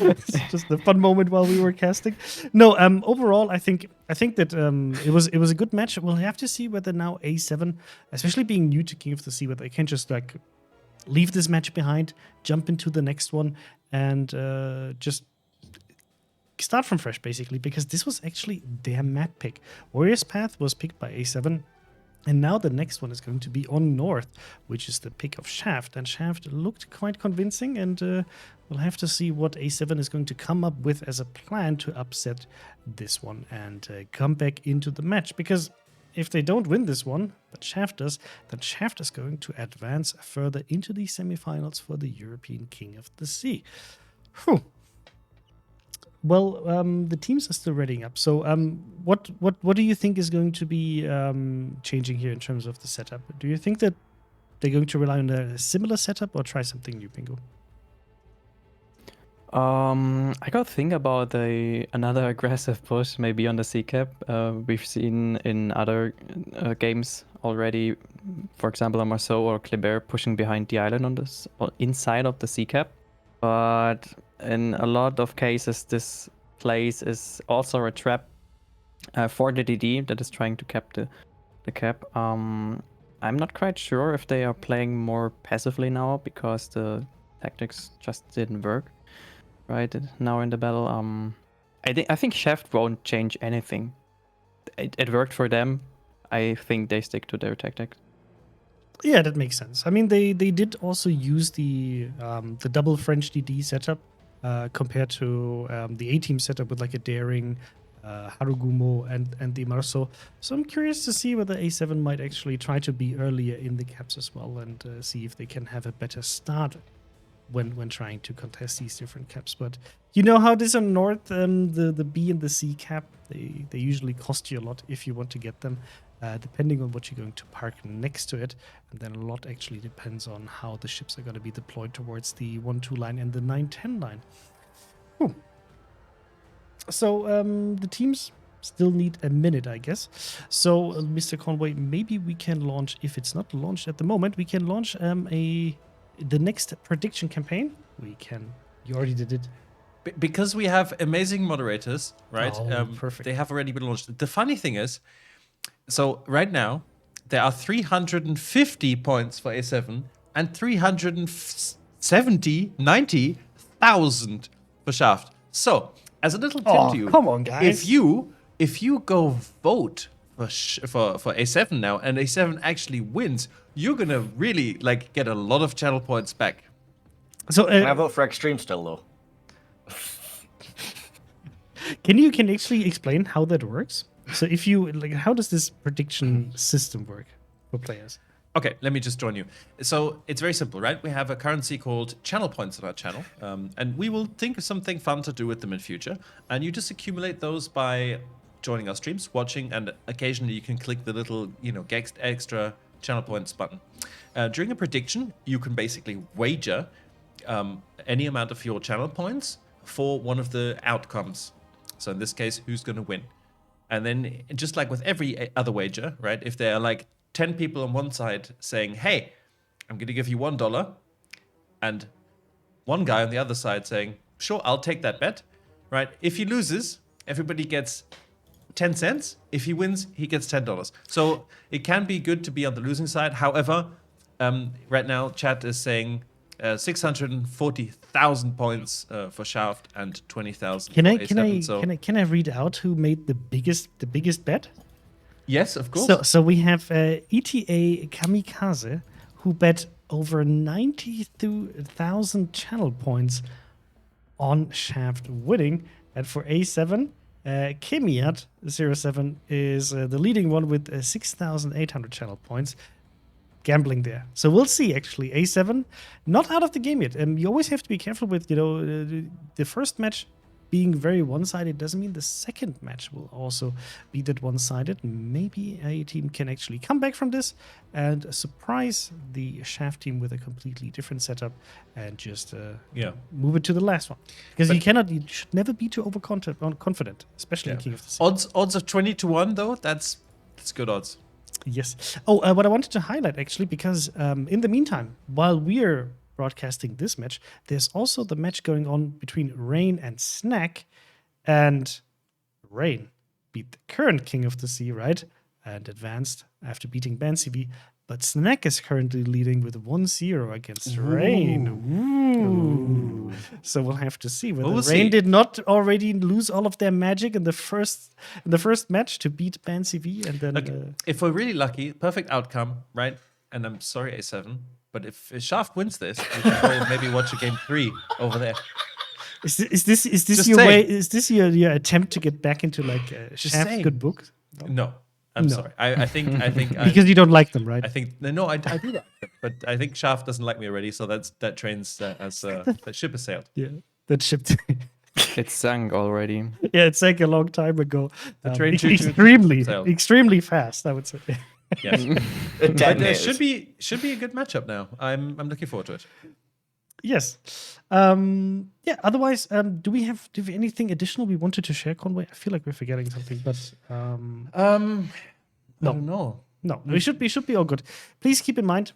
S1: It's just a fun moment while we were casting. No, overall, I think that it was a good match. We'll have to see whether now A7, especially being new to King of the Sea, whether they can just like leave this match behind, jump into the next one, and just start from fresh, basically, because this was actually their map pick. Warrior's Path was picked by A7, and now the next one is going to be on North, which is the pick of Shaft. And Shaft looked quite convincing, and we'll have to see what A7 is going to come up with as a plan to upset this one and come back into the match. Because if they don't win this one, but Shaft does, then Shaft is going to advance further into the semifinals for the European King of the Sea. Whew. Well, the teams are still readying up. So, what do you think is going to be changing here in terms of the setup? Do you think that they're going to rely on a similar setup or try something new, Bingo?
S4: I got to think about another aggressive push, maybe on the sea cap. We've seen in other games already, for example, Marceau or Kleber pushing behind the island inside of the sea cap. But in a lot of cases, this place is also a trap for the DD that is trying to cap the cap. I'm not quite sure if they are playing more passively now because the tactics just didn't work right now in the battle. I think Shaft won't change anything. It worked for them. I think they stick to their tactics.
S1: Yeah, that makes sense. I mean, they did also use the double French DD setup compared to the A team setup with like a daring Harugumo and the Marso. So I'm curious to see whether A7 might actually try to be earlier in the caps as well and see if they can have a better start when trying to contest these different caps. But you know how it is on North, the B and the C cap, they usually cost you a lot if you want to get them. Depending on what you're going to park next to it. And then a lot actually depends on how the ships are going to be deployed towards the 1-2 line and the 9-10 line. Whew. So the teams still need a minute, I guess. So, Mr. Conway, maybe we can launch, if it's not launched at the moment, we can launch the next prediction campaign. You already did it.
S3: Because we have amazing moderators, right?
S1: Oh, perfect.
S3: They have already been launched. The funny thing is, so right now, there are 350 points for A7 and 90,000 for Shaft. So, as a little tip to you,
S1: come on, guys.
S3: if you go vote for A7 now and A7 actually wins, you're gonna really like get a lot of channel points back.
S1: So
S2: Can I vote for Extreme still though?
S1: can you actually explain how that works? So if you like, how does this prediction system work for players?
S3: Okay, let me just join you. So it's very simple, right? We have a currency called channel points on our channel, and we will think of something fun to do with them in future. And you just accumulate those by joining our streams, watching, and occasionally you can click the little, get extra channel points button. During a prediction, you can basically wager any amount of your channel points for one of the outcomes. So in this case, who's going to win? And then, just like with every other wager, right? If there are like 10 people on one side saying, hey, I'm going to give you $1, and one guy on the other side saying, sure, I'll take that bet, right? If he loses, everybody gets 10 cents. If he wins, he gets $10. So it can be good to be on the losing side. However, right now, chat is saying 640,000 points for Shaft and 20,000
S1: Can
S3: for
S1: I
S3: A7.
S1: can I read out who made the biggest bet?
S3: Yes, of course.
S1: So we have ETA Kamikaze, who bet over 90,000 channel points on Shaft winning, and for A7, Kimiat07 is the leading one with 6,800 channel points. Gambling there. So we'll see, actually. A7, not out of the game yet. You always have to be careful with, the first match being very one-sided doesn't mean the second match will also be that one-sided. Maybe a team can actually come back from this and surprise the Shaft team with a completely different setup and just move it to the last one. Because you should never be too overconfident, especially in King of the Sea.
S3: Odds of 20-1 though, that's good odds.
S1: Yes. Oh, what I wanted to highlight, actually, because in the meantime, while we're broadcasting this match, there's also the match going on between Rain and Snack. And Rain beat the current King of the Sea, right? And advanced after beating BanCV. But Snack is currently leading with 1-0 against Rain. Ooh. So we'll have to see whether Rain did not already lose all of their magic in the first match to beat BanCV. And then,
S3: Look, if we're really lucky, perfect outcome, right? And I'm sorry, A7, but if Shaft wins this, we can go maybe watch a game 3 over there.
S1: Is this
S3: Just
S1: your
S3: saying.
S1: way? Is this your attempt to get back into like Shaft
S3: saying.
S1: good book?
S3: No, I'm sorry. I think
S1: Because you don't like them, right?
S3: I think no, I do like them, but I think Shaft doesn't like me already, so that train's that ship has sailed.
S1: Yeah, that ship.
S4: It sank already.
S1: Yeah, it sank a long time ago.
S3: train choo-choo sailed.
S1: Extremely fast, I would say.
S3: Yes, but there should be a good matchup now. I'm looking forward to it.
S1: Yes. Yeah. Otherwise, do we have anything additional we wanted to share, Conway? I feel like we're forgetting something, but
S3: I don't know.
S1: no, we should be all good. Please keep in mind,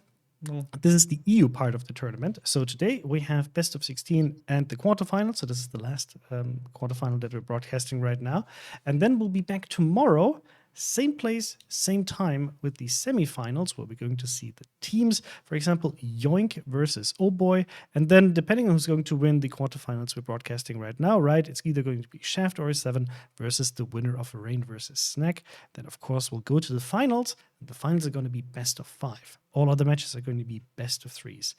S1: this is the EU part of the tournament. So today we have best of 16 and the quarterfinal. So this is the last quarterfinal that we're broadcasting right now, and then we'll be back tomorrow same place, same time with the semifinals, where we're going to see the teams, for example, Yoink versus Oh Boy. And then, depending on who's going to win the quarterfinals we're broadcasting right now, right? It's either going to be Shaft or A7 versus the winner of Rain versus Snack. Then, of course, we'll go to the finals. And the finals are going to be best of 5. All other matches are going to be best of 3s.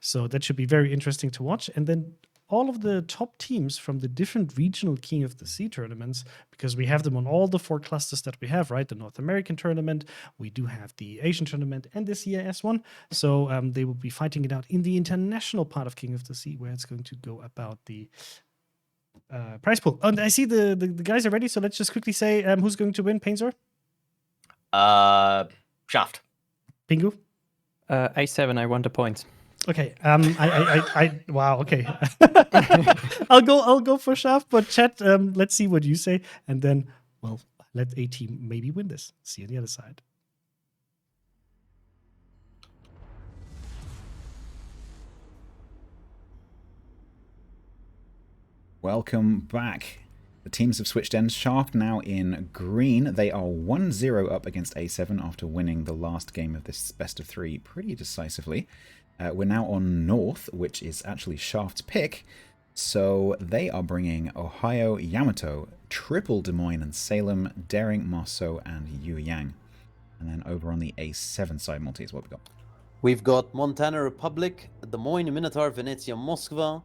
S1: So that should be very interesting to watch. And then all of the top teams from the different regional King of the Sea tournaments, because we have them on all the 4 clusters that we have, right? The North American tournament, we do have the Asian tournament, and the CIS one. So they will be fighting it out in the international part of King of the Sea, where it's going to go about the prize pool. And I see the guys are ready, so let's just quickly say who's going to win, Painzor?
S2: Shaft.
S1: Pingu?
S4: A7, I want a point.
S1: Okay. I wow. Okay. I'll go for Shaft, but chat. Let's see what you say, and then well, let A team maybe win this. See you on the other side.
S5: Welcome back. The teams have switched ends. Shaft now in green. They are 1-0 up against A7 after winning the last game of this best of 3 pretty decisively. We're now on North, which is actually Shaft's pick. So they are bringing Ohio, Yamato, Triple Des Moines and Salem, Daring, Marceau, and Yueyang. And then over on the A7 side, Maltese, what we got?
S6: We've got Montana Republic, Des Moines, Minotaur, Venezia, Moskva,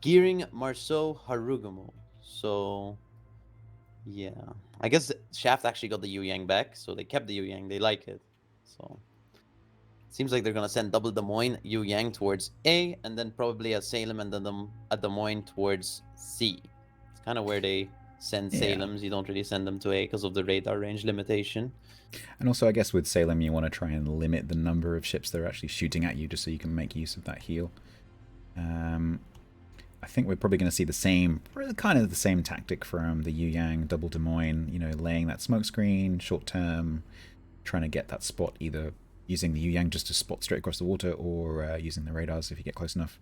S6: Gearing, Marceau, Harugumo. So, yeah. I guess Shaft actually got the Yueyang back, so they kept the Yueyang. They like it. So, seems like they're going to send double Des Moines, Yueyang towards A, and then probably a Salem and then a Des Moines towards C. It's kind of where they send Salems. You don't really send them to A because of the radar range limitation.
S5: And also, I guess with Salem, you want to try and limit the number of ships that are actually shooting at you just so you can make use of that heal. I think we're probably going to see the same, kind of the same tactic from the Yueyang, double Des Moines, you know, laying that smoke screen, short term, trying to get that spot, either using the Yueyang just to spot straight across the water or using the radars if you get close enough.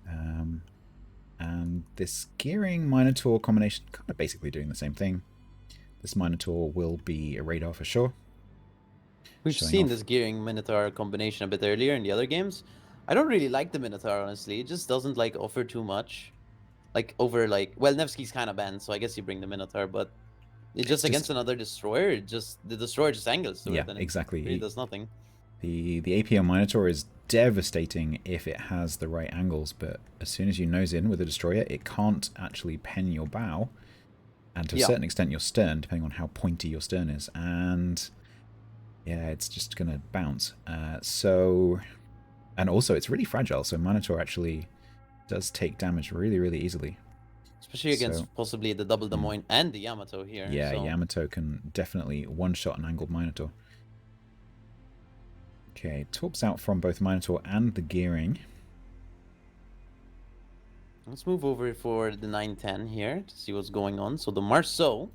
S5: And this Gearing Minotaur combination, kind of basically doing the same thing. This Minotaur will be a radar for sure.
S6: We've seen this Gearing Minotaur combination a bit earlier in the other games. I don't really like the Minotaur, honestly. It just doesn't like offer too much. Like over like, well, Nevsky's kind of banned, so I guess you bring the Minotaur, but it just against another destroyer, the destroyer just angles to it, and
S5: exactly.
S6: It really does nothing.
S5: The APO Minotaur is devastating if it has the right angles, but as soon as you nose in with a destroyer, it can't actually pen your bow, and to a certain extent your stern, depending on how pointy your stern is, and yeah, it's just gonna bounce. And also it's really fragile, so Minotaur actually does take damage really, really easily.
S6: Especially against possibly the double Des Moines and the Yamato here.
S5: Yeah, so Yamato can definitely one-shot an angled Minotaur. Okay, torps out from both Minotaur and the Gearing.
S6: Let's move over for the 9-10 here to see what's going on. So the Marceau,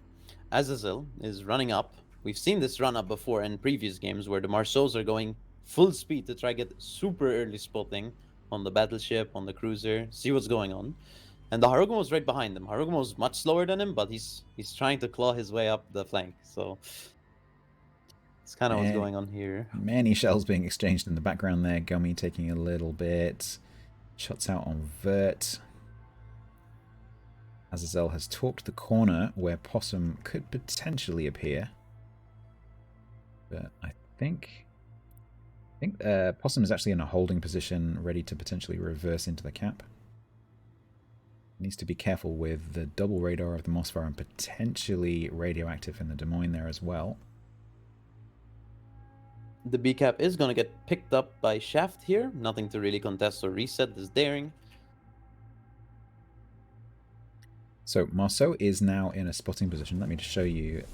S6: Azazel, is running up. We've seen this run up before in previous games where the Marceaus are going full speed to try get super early spotting on the battleship, on the cruiser, see what's going on. And the Harugumo's right behind him. Harugumo's much slower than him, but he's trying to claw his way up the flank. So it's kind of what's going on here.
S5: Many shells being exchanged in the background there. Gummy taking a little bit. Shots out on Vert. Azazel has torqued the corner where Possum could potentially appear. But I think Possum is actually in a holding position, ready to potentially reverse into the cap. Needs to be careful with the double radar of the Mosfar and potentially radioactive in the Des Moines there as well.
S6: The B cap is going to get picked up by Shaft here. Nothing to really contest or reset this Daring.
S5: So Marceau is now in a spotting position. Let me just show you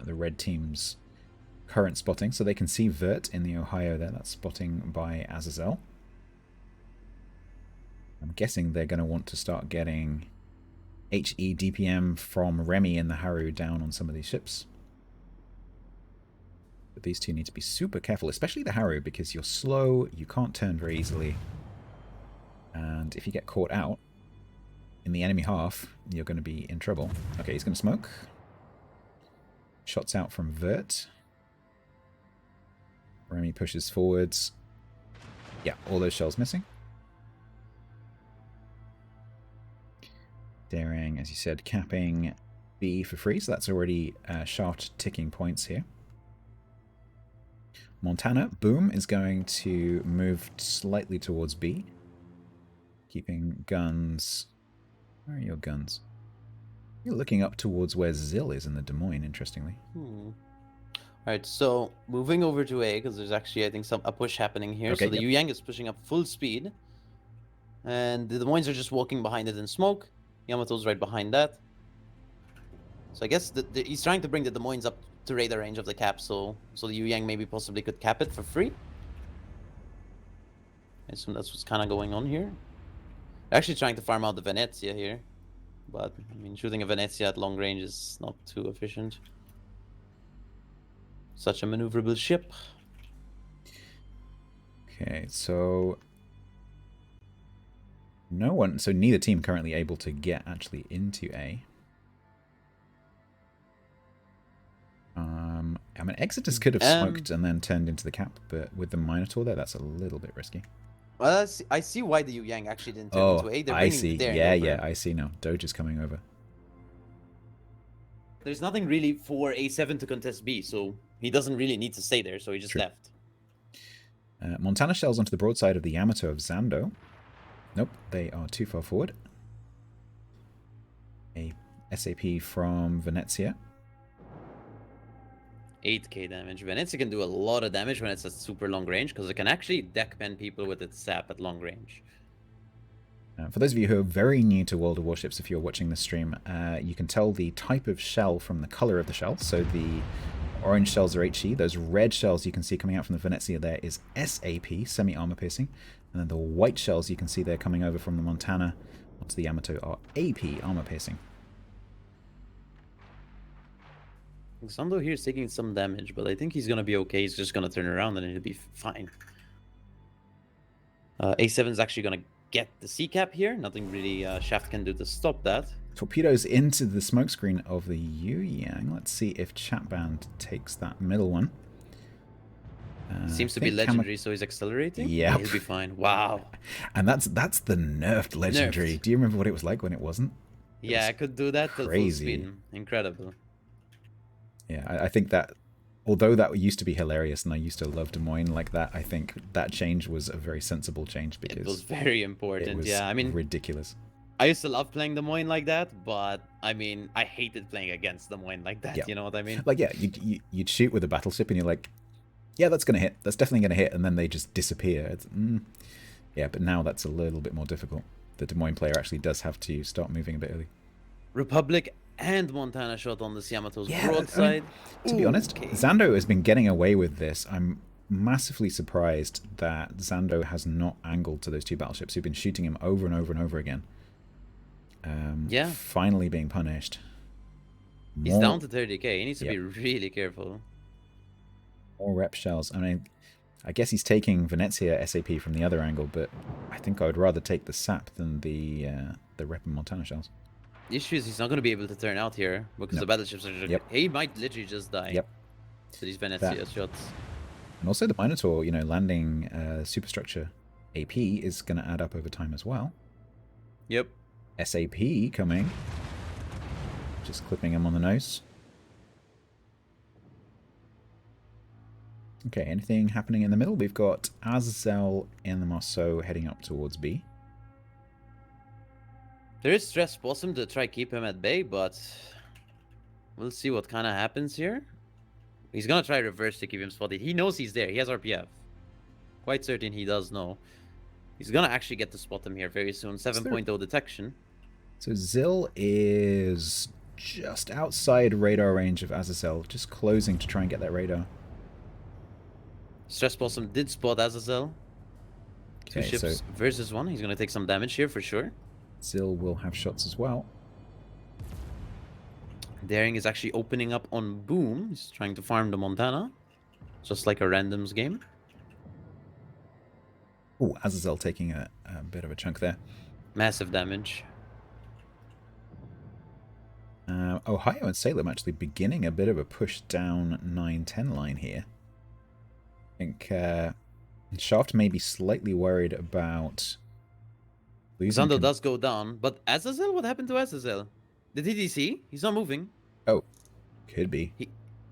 S5: the red team's current spotting. So they can see Vert in the Ohio there. That's spotting by Azazel. I'm guessing they're going to want to start getting HE DPM from Remy and the Haru down on some of these ships. But these two need to be super careful, especially the Haru, because you're slow, you can't turn very easily. And if you get caught out in the enemy half, you're going to be in trouble. Okay, he's going to smoke. Shots out from Vert. Remy pushes forwards. Yeah, all those shells missing. Daring, as you said, capping B for free, so that's already shaft ticking points here. Montana, boom, is going to move slightly towards B. Keeping guns. Where are your guns? You're looking up towards where Zill is in the Des Moines, interestingly.
S6: Alright, so moving over to A, because there's actually, I think, a push happening here.
S5: Okay,
S6: so the
S5: yep.
S6: Yu Yang is pushing up full speed. And the Des Moines are just walking behind it in smoke. Yamato's right behind that. So I guess he's trying to bring the Des Moines up to radar range of the cap, so the Yu Yang maybe possibly could cap it for free. I assume that's what's kind of going on here. They're actually trying to farm out the Venezia here. But, I mean, shooting a Venezia at long range is not too efficient. Such a maneuverable ship.
S5: Okay, so so neither team currently able to get actually into A. I mean, Exodus could have smoked and then turned into the cap, but with the Minotaur there, that's a little bit risky.
S6: Well, I see why the Yu Yang actually didn't turn into A. They're
S5: I
S6: bringing
S5: see.
S6: the Daring
S5: Yeah,
S6: over.
S5: yeah, I see now. Doge is coming over.
S6: There's nothing really for A7 to contest B, so he doesn't really need to stay there, so he just
S5: True.
S6: left.
S5: Montana shells onto the broadside of the Yamato of Zando. Nope, they are too far forward. A SAP from Venezia.
S6: 8k damage. Venezia can do a lot of damage when it's at super long range, because it can actually deckpen people with its sap at long range.
S5: For those of you who are very new to World of Warships, if you're watching this stream, you can tell the type of shell from the color of the shell. So the orange shells are HE. Those red shells you can see coming out from the Venezia there is SAP, semi-armor piercing. And then the white shells you can see there coming over from the Montana onto the Yamato are AP, armor piercing.
S6: Xando here is taking some damage, but I think he's going to be okay. He's just going to turn around and it'll be fine. A7 is actually going to get the C cap here. Nothing really Shaft can do to stop that.
S5: Torpedoes into the smokescreen of the Yu Yang. Let's see if Chatband takes that middle one.
S6: Seems to be legendary, so he's accelerating.
S5: Yeah,
S6: he'll be fine. Wow.
S5: And that's the nerfed legendary.
S6: Nerfed.
S5: Do you remember what it was like when it wasn't?
S6: Yeah, I could do that till full
S5: crazy.
S6: speed. Incredible.
S5: Yeah, I think that, although that used to be hilarious and I used to love Des Moines like that, I think that change was a very sensible change because
S6: It was very important.
S5: it was
S6: Yeah, I mean,
S5: ridiculous.
S6: I used to love playing Des Moines like that, but I mean, I hated playing against Des Moines like that.
S5: Yeah.
S6: You know what I mean?
S5: Like, yeah, you'd shoot with a battleship and you're like, yeah, that's going to hit. That's definitely going to hit. And then they just disappear. It's, yeah, but now that's a little bit more difficult. The Des Moines player actually does have to start moving a bit early.
S6: Republic and Montana shot on the Yamato's
S5: Yeah,
S6: broadside.
S5: I mean, to be honest,
S6: Okay.
S5: Zando has been getting away with this. I'm massively surprised that Zando has not angled to those two battleships who've been shooting him over and over and over again.
S6: Yeah.
S5: Finally being punished.
S6: He's
S5: More-
S6: down to 30k. He needs to
S5: Yep.
S6: be really careful.
S5: More rep shells. I mean, I guess he's taking Venezia SAP from the other angle, but I think I would rather take the SAP than the rep and Montana shells.
S6: The issue is he's not going to be able to turn out here because
S5: No.
S6: the battleships are just...
S5: Yep.
S6: He might literally just die.
S5: Yep.
S6: To these Venezia shots.
S5: And also the Minotaur, landing superstructure AP is going to add up over time as well.
S6: Yep.
S5: SAP coming. Just clipping him on the nose. Okay, anything happening in the middle? We've got Azazel in the Marceau heading up towards B.
S6: There is Stress Possum to try keep him at bay, but we'll see what kind of happens here. He's going to try reverse to keep him spotted. He knows he's there. He has RPF. Quite certain he does know. He's going to actually get to spot him here very soon. 7.0 detection.
S5: So Zill is just outside radar range of Azazel, just closing to try and get that radar.
S6: Stress Possum did spot Azazel. Two
S5: Okay,
S6: ships
S5: so
S6: versus one. He's going to take some damage here for sure.
S5: Zill will have shots as well.
S6: Daring is actually opening up on Boom. He's trying to farm the Montana. Just like a randoms game.
S5: Oh, Azazel taking a bit of a chunk there.
S6: Massive damage.
S5: Ohio and Salem actually beginning a bit of a push down 9-10 line here. I think Shaft may be slightly worried about losing.
S6: Xando does go down, but Azazel, what happened to Azazel? Did he DC? He's not moving.
S5: Oh, could be.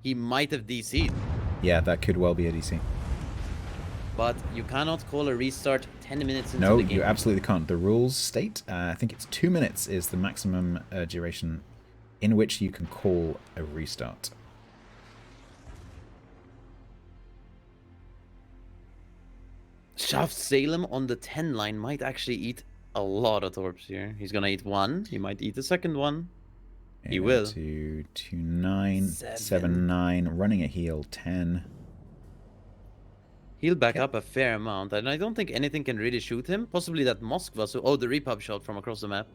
S6: He might have DC'd.
S5: Yeah, that could well be a DC.
S6: But you cannot call a restart 10 minutes into
S5: No,
S6: the game.
S5: you absolutely can't. The rules state, I think it's 2 minutes is the maximum duration in which you can call a restart.
S6: Shaft Salem on the 10 line might actually eat a lot of torps here. He's gonna eat one. He might eat the second one. He will.
S5: 2, 9, 7, 9, running a heal 10.
S6: He'll back up a fair amount, and I don't think anything can really shoot him. Possibly that Moskva. So, the repub shot from across the map.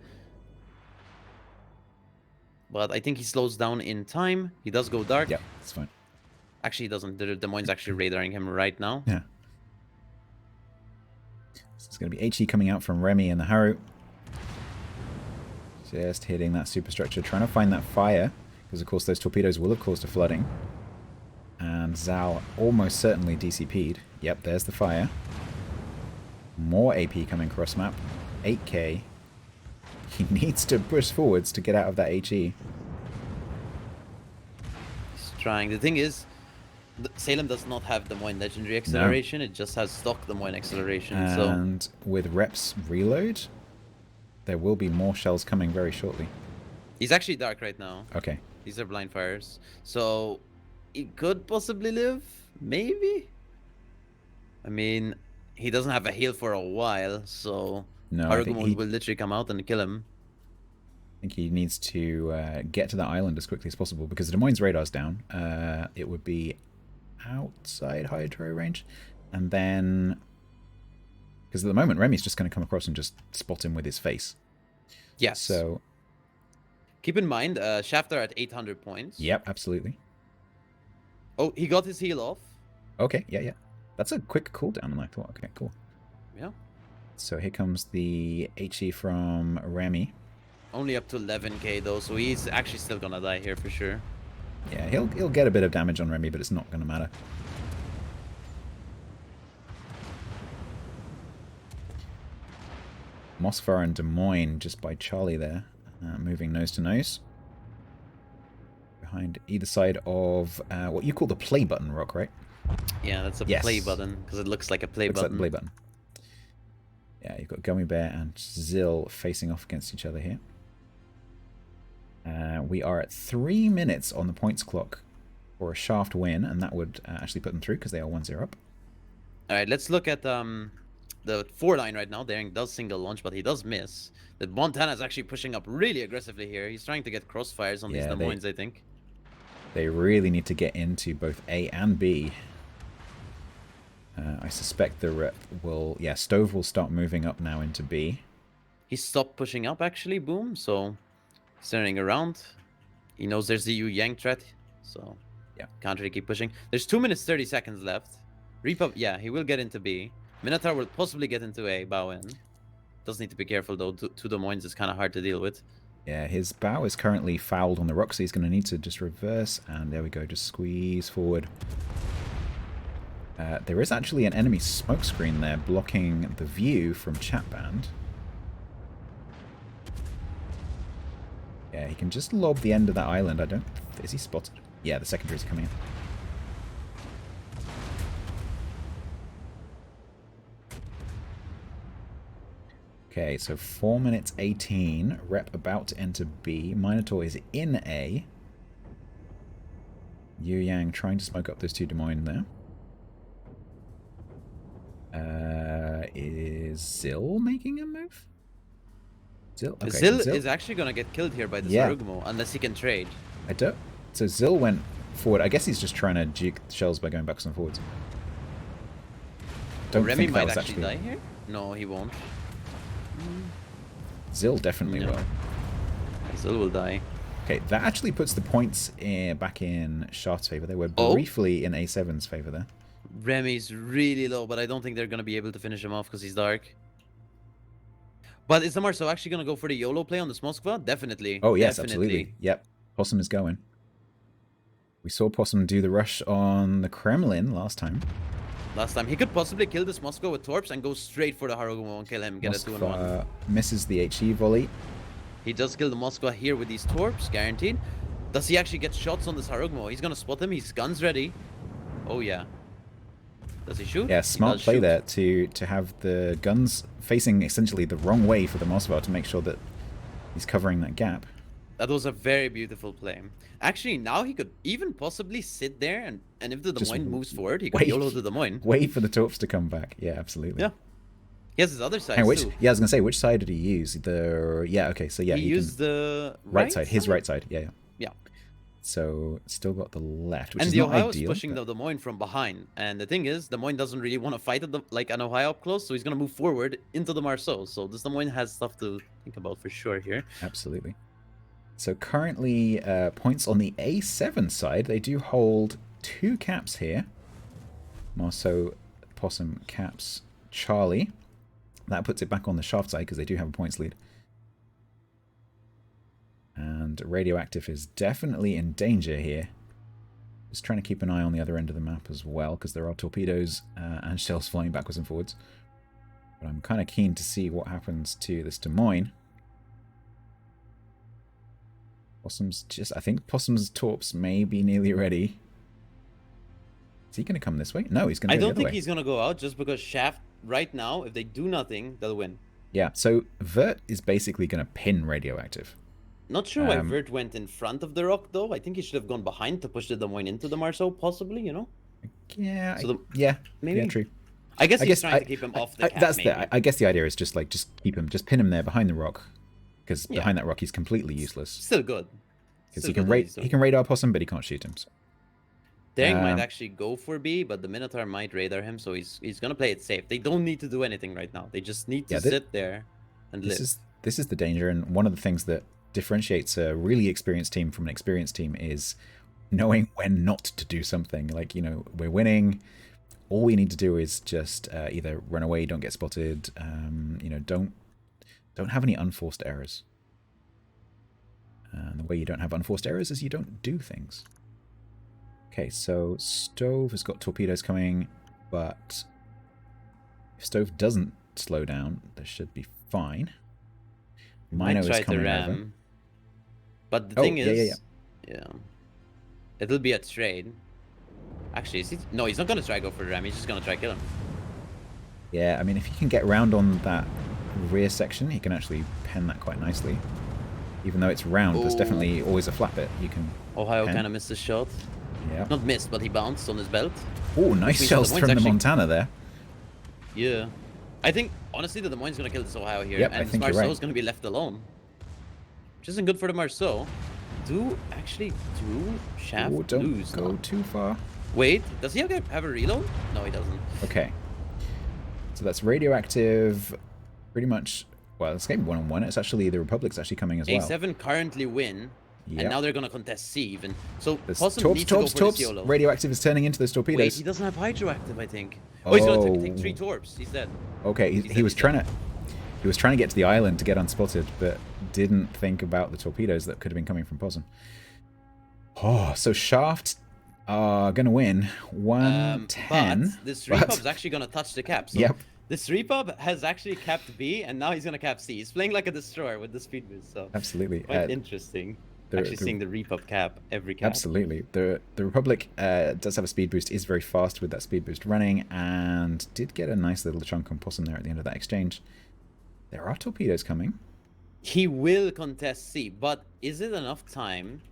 S6: But I think he slows down in time. He does go dark.
S5: Yeah, it's fine.
S6: Actually, he doesn't. The Des Moines actually radaring him right now.
S5: Yeah. So it's going to be HE coming out from Remy and the Haru. Just hitting that superstructure, trying to find that fire, because of course those torpedoes will have caused a flooding. And Zal almost certainly DCP'd. Yep, there's the fire. More AP coming cross map. 8k. He needs to push forwards to get out of that HE.
S6: He's trying. The thing is, Salem does not have Des Moines legendary acceleration.
S5: No.
S6: It just has stock Des Moines acceleration.
S5: And with reps reload, there will be more shells coming very shortly.
S6: He's actually dark right now.
S5: Okay.
S6: These are blind fires. So he could possibly live. Maybe. I mean, he doesn't have a heal for a while, so
S5: No, I think
S6: Argumon will literally come out and kill him.
S5: I think he needs to get to that island as quickly as possible, because the Des Moines radar's down. It would be outside hydro range. And then, because at the moment Remy's just going to come across and just spot him with his face.
S6: Yes.
S5: So,
S6: keep in mind, Shafter at 800 points.
S5: yep, absolutely.
S6: Oh, he got his heal off.
S5: Okay, yeah. That's a quick cooldown, and I thought, okay, cool.
S6: Yeah.
S5: So here comes the HE from Remy.
S6: Only up to 11k though, so he's actually still gonna die here for sure.
S5: Yeah, he'll get a bit of damage on Remy, but it's not going to matter. Moskva and Des Moines just by Charlie there, moving nose to nose. Behind either side of what you call the play button, Rock, right?
S6: Yeah, that's a
S5: Yes.
S6: play button, because it looks like a play
S5: Looks
S6: button.
S5: like the play button. Yeah, you've got Gummy Bear and Zill facing off against each other here. We are at 3 minutes on the points clock for a Shaft win, and that would actually put them through because they are 1-0 up.
S6: Alright, let's look at the 4 line right now. Daring does single launch, but he does miss. The Montana's actually pushing up really aggressively here. He's trying to get crossfires on these Des Moines, I think.
S5: They really need to get into both A and B. I suspect the rep will... Yeah, Stove will start moving up now into B.
S6: He stopped pushing up actually, Boom, so he's turning around. He knows there's the Yu Yang threat, so
S5: yeah,
S6: can't really keep pushing. There's 2 minutes 30 seconds left. Repub, yeah, he will get into B. Minotaur will possibly get into A, bow in. Does need to be careful though. Two Des Moines is kind of hard to deal with.
S5: Yeah, his bow is currently fouled on the rock, so he's going to need to just reverse, and there we go, just squeeze forward. There is actually an enemy smokescreen there blocking the view from Chatband. Yeah, he can just lob the end of that island. I don't... Is he spotted? Yeah, the secondaries are coming in. Okay, so 4 minutes 18. Rep about to enter B. Minotaur is in A. Yu Yang trying to smoke up those 2 Des Moines there. Is Zill making a move? Zill? Okay,
S6: Zill
S5: so
S6: is actually going to get killed here by the
S5: Yeah.
S6: Sarugumo, unless he can trade.
S5: I don't... So Zill went forward. I guess he's just trying to juke shells by going backwards and forwards. Don't
S6: Remy
S5: think that
S6: might
S5: was
S6: actually die here? No, he won't.
S5: Zill definitely
S6: No.
S5: will.
S6: Zill will die.
S5: Okay, that actually puts the points back in Shaft's favor. They were
S6: Oh.
S5: briefly in A7's favor there.
S6: Remy's really low, but I don't think they're going to be able to finish him off because he's dark. But is the Marceau actually going to go for the YOLO play on this Moskva? Definitely.
S5: Oh, yes,
S6: Definitely.
S5: absolutely. Yep. Possum is going. We saw Possum do the rush on the Kremlin last time.
S6: Last time he could possibly kill this Moscow with torps and go straight for the Harugumo and kill him, get a 2-1.
S5: Moskva misses the HE volley.
S6: He does kill the Moscow here with these torps, guaranteed. Does he actually get shots on this Harugumo? He's gonna spot him. His gun's ready. Oh yeah. Does he shoot?
S5: Yeah, smart play
S6: shoot.
S5: there to have the guns facing essentially the wrong way for the Moskva to make sure that he's covering that gap.
S6: That was a very beautiful play. Actually, now he could even possibly sit there and if the Des Moines moves forward, he could YOLO to Des Moines.
S5: Wait for the torps to come back. Yeah, absolutely.
S6: Yeah. He has his other side too.
S5: Yeah, I was gonna say, which side did he use? Okay, so yeah,
S6: he used the
S5: right side, his right side. Yeah.
S6: Yeah.
S5: So still got the left, which
S6: and
S5: is
S6: the
S5: not
S6: Ohio is
S5: ideal.
S6: pushing the Des Moines from behind, and the thing is, Des Moines doesn't really want to fight at like an Ohio up close, so he's gonna move forward into the Marceau. So this Des Moines has stuff to think about for sure here.
S5: Absolutely. So currently, points on the A7 side, they do hold 2 caps here. Marceau, Possum caps Charlie. That puts it back on the Shaft side because they do have a points lead. And Radioactive is definitely in danger here. Just trying to keep an eye on the other end of the map as well, because there are torpedoes and shells flying backwards and forwards. But I'm kind of keen to see what happens to this Des Moines. I think Possum's torps may be nearly ready. Is he going to come this way? No, he's going to go the other way.
S6: I don't think he's going to go out just because Shaft, right now, if they do nothing, they'll win.
S5: Yeah, so Vert is basically going to pin Radioactive.
S6: Not sure why Vert went in front of the rock, though. I think he should have gone behind to push the Des Moines into the Marceau, possibly, you know?
S5: Yeah,
S6: so
S5: maybe. Yeah, true.
S6: I guess he's trying to keep him off the cap,
S5: I guess the idea is just pin him there behind the rock. Because behind that rock, he's completely useless.
S6: Still good.
S5: Because he can radar Possum, but he can't shoot him. So.
S6: Daring might actually go for B, but the Minotaur might radar him, so he's gonna play it safe. They don't need to do anything right now. They just need to sit there and live.
S5: This is the danger, and one of the things that differentiates a really experienced team from an experienced team is knowing when not to do something. Like, we're winning. All we need to do is just either run away, don't get spotted, don't have any unforced errors. And the way you don't have unforced errors is you don't do things. Okay, so Stove has got torpedoes coming, but if Stove doesn't slow down, this should be fine. Mino is coming over.
S6: But the thing is, it'll be a trade. Actually, no, he's not going to try go for the ram. He's just going to try kill him.
S5: Yeah, I mean, if he can get round on that rear section, he can actually pen that quite nicely. Even though it's round, there's definitely always a flap bit you can
S6: Ohio kind of missed his shot.
S5: Yeah.
S6: Not missed, but he bounced on his belt.
S5: Oh, nice shells from the Montana there.
S6: Yeah. I think, honestly, the Des Moines is going to kill this Ohio here.
S5: Yep,
S6: and this Marceau is going to be left alone. Which isn't good for the Marceau. Do Shaft lose?
S5: Don't go too far.
S6: Wait, does he have a reload? No, he doesn't.
S5: Okay. So that's Radioactive pretty much... Well, it's game 1-on-1. It's actually... The Republic's actually coming as well.
S6: A7 currently win. Yep. And now they're going to contest C even. So Possum
S5: torps,
S6: needs to go for this YOLO.
S5: Radioactive is turning into those torpedoes.
S6: Wait, he doesn't have Hydroactive, I think. Oh, he's going to take 3 torps. He's dead.
S5: Okay, he was trying to get to the island to get unspotted, but didn't think about the torpedoes that could have been coming from Possum. Oh, so Shaft are going to win 110.
S6: But this Repub's actually going to touch the cap. So
S5: yep.
S6: This Repub has actually capped B, and now he's going to cap C. He's playing like a destroyer with the speed boost. So
S5: absolutely.
S6: Quite interesting. Actually seeing the Repub cap every cap.
S5: Absolutely. The Republic does have a speed boost, is very fast with that speed boost running, and did get a nice little chunk on Possum there at the end of that exchange. There are torpedoes coming.
S6: He will contest C, but is it enough time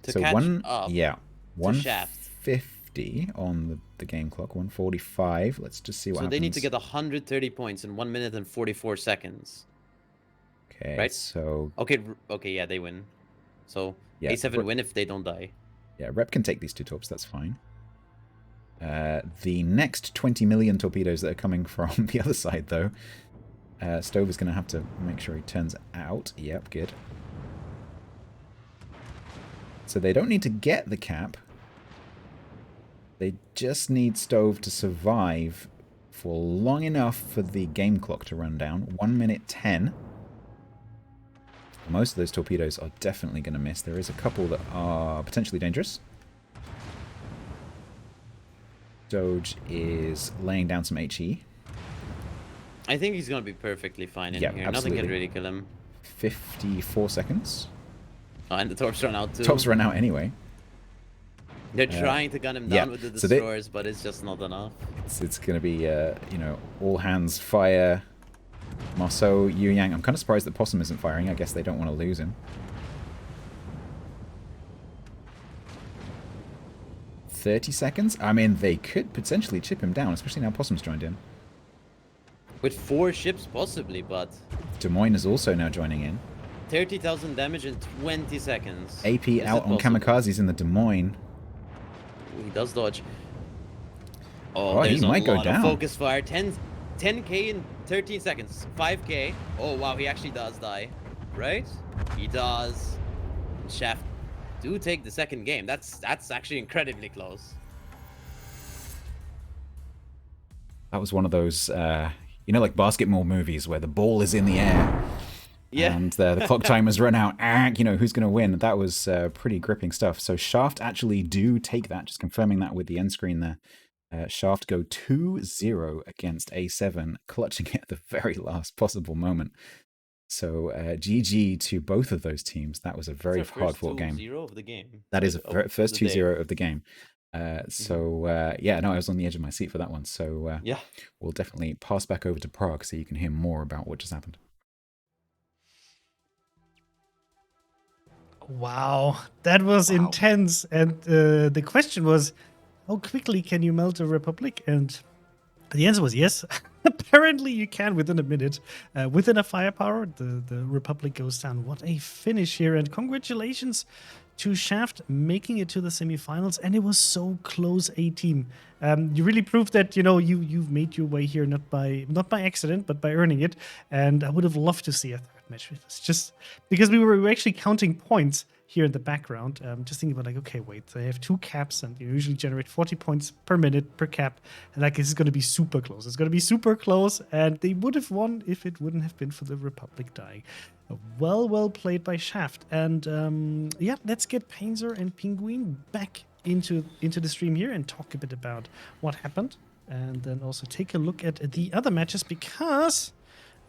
S6: to catch up?
S5: Yeah. 150 on the game clock, 145. Let's just see what happens.
S6: So they need to get 130 points in 1 minute and 44 seconds.
S5: Okay,
S6: right?
S5: So...
S6: Okay, yeah, they win. So yeah, A7 win if they don't die.
S5: Yeah, Rep can take these 2 torps, that's fine. The next 20 million torpedoes that are coming from the other side, though, Stove is going to have to make sure he turns out. Yep, good. So they don't need to get the cap. They just need Stove to survive for long enough for the game clock to run down. 1 minute 10. Most of those torpedoes are definitely going to miss. There is a couple that are potentially dangerous. Doge is laying down some HE.
S6: I think he's gonna be perfectly fine in
S5: Yeah,
S6: here.
S5: absolutely.
S6: Nothing can really kill him.
S5: 54 seconds.
S6: Oh, and the torps run out too.
S5: Tops run out anyway.
S6: They're trying to gun him
S5: yeah,
S6: down with the
S5: so they-
S6: destroyers, but it's just not enough.
S5: It's going to be, you know, all hands fire. Marceau, Yu Yang. I'm kind of surprised that Possum isn't firing. I guess they don't want to lose him. 30 seconds? I mean, they could potentially chip him down, especially now Possum's joined in.
S6: With 4 ships possibly, but
S5: Des Moines is also now joining in.
S6: 30,000 damage in 20 seconds.
S5: AP
S6: Is
S5: out
S6: it
S5: on
S6: possible?
S5: kamikazes in the Des Moines.
S6: He does dodge.
S5: Oh, he
S6: there's
S5: might
S6: a
S5: go
S6: lot
S5: down.
S6: of focus fire. 10k in 13 seconds. 5k. Oh, wow, he actually does die. Right? He does. Shaft do take the second game. That's actually incredibly close.
S5: That was one of those, you know, like basketball movies where the ball is in the air.
S6: Yeah.
S5: And the clock timer's run out. You know, who's going to win? That was pretty gripping stuff. So Shaft actually do take that, just confirming that with the end screen there. Shaft go 2-0 against A7, clutching it at the very last possible moment. So GG to both of those teams. That was a very hard-fought game.
S6: 2-0 of the game.
S5: That is the first
S6: the day.
S5: 2-0 of the game. Yeah, no, I was on the edge of my seat for that one. So
S6: Yeah.
S5: we'll definitely pass back over to Prague so you can hear more about what just happened.
S1: Wow, that was intense. And the question was, how quickly can you melt a republic? And the answer was yes. Apparently you can within a minute. Within a firepower, the republic goes down. What a finish here. And congratulations to Shaft making it to the semifinals. And it was so close, a team. You really proved that, you know, you've made your way here not by accident, but by earning it. And I would have loved to see a third match. It's just because we were actually counting points here in the background, just thinking about like, okay, wait, they have 2 caps and you usually generate 40 points per minute per cap. And like, this is going to be super close. It's going to be super close. And they would have won if it wouldn't have been for the Republic dying. Well played by Shaft. And yeah, let's get Painzer and Penguin back into the stream here and talk a bit about what happened. And then also take a look at the other matches because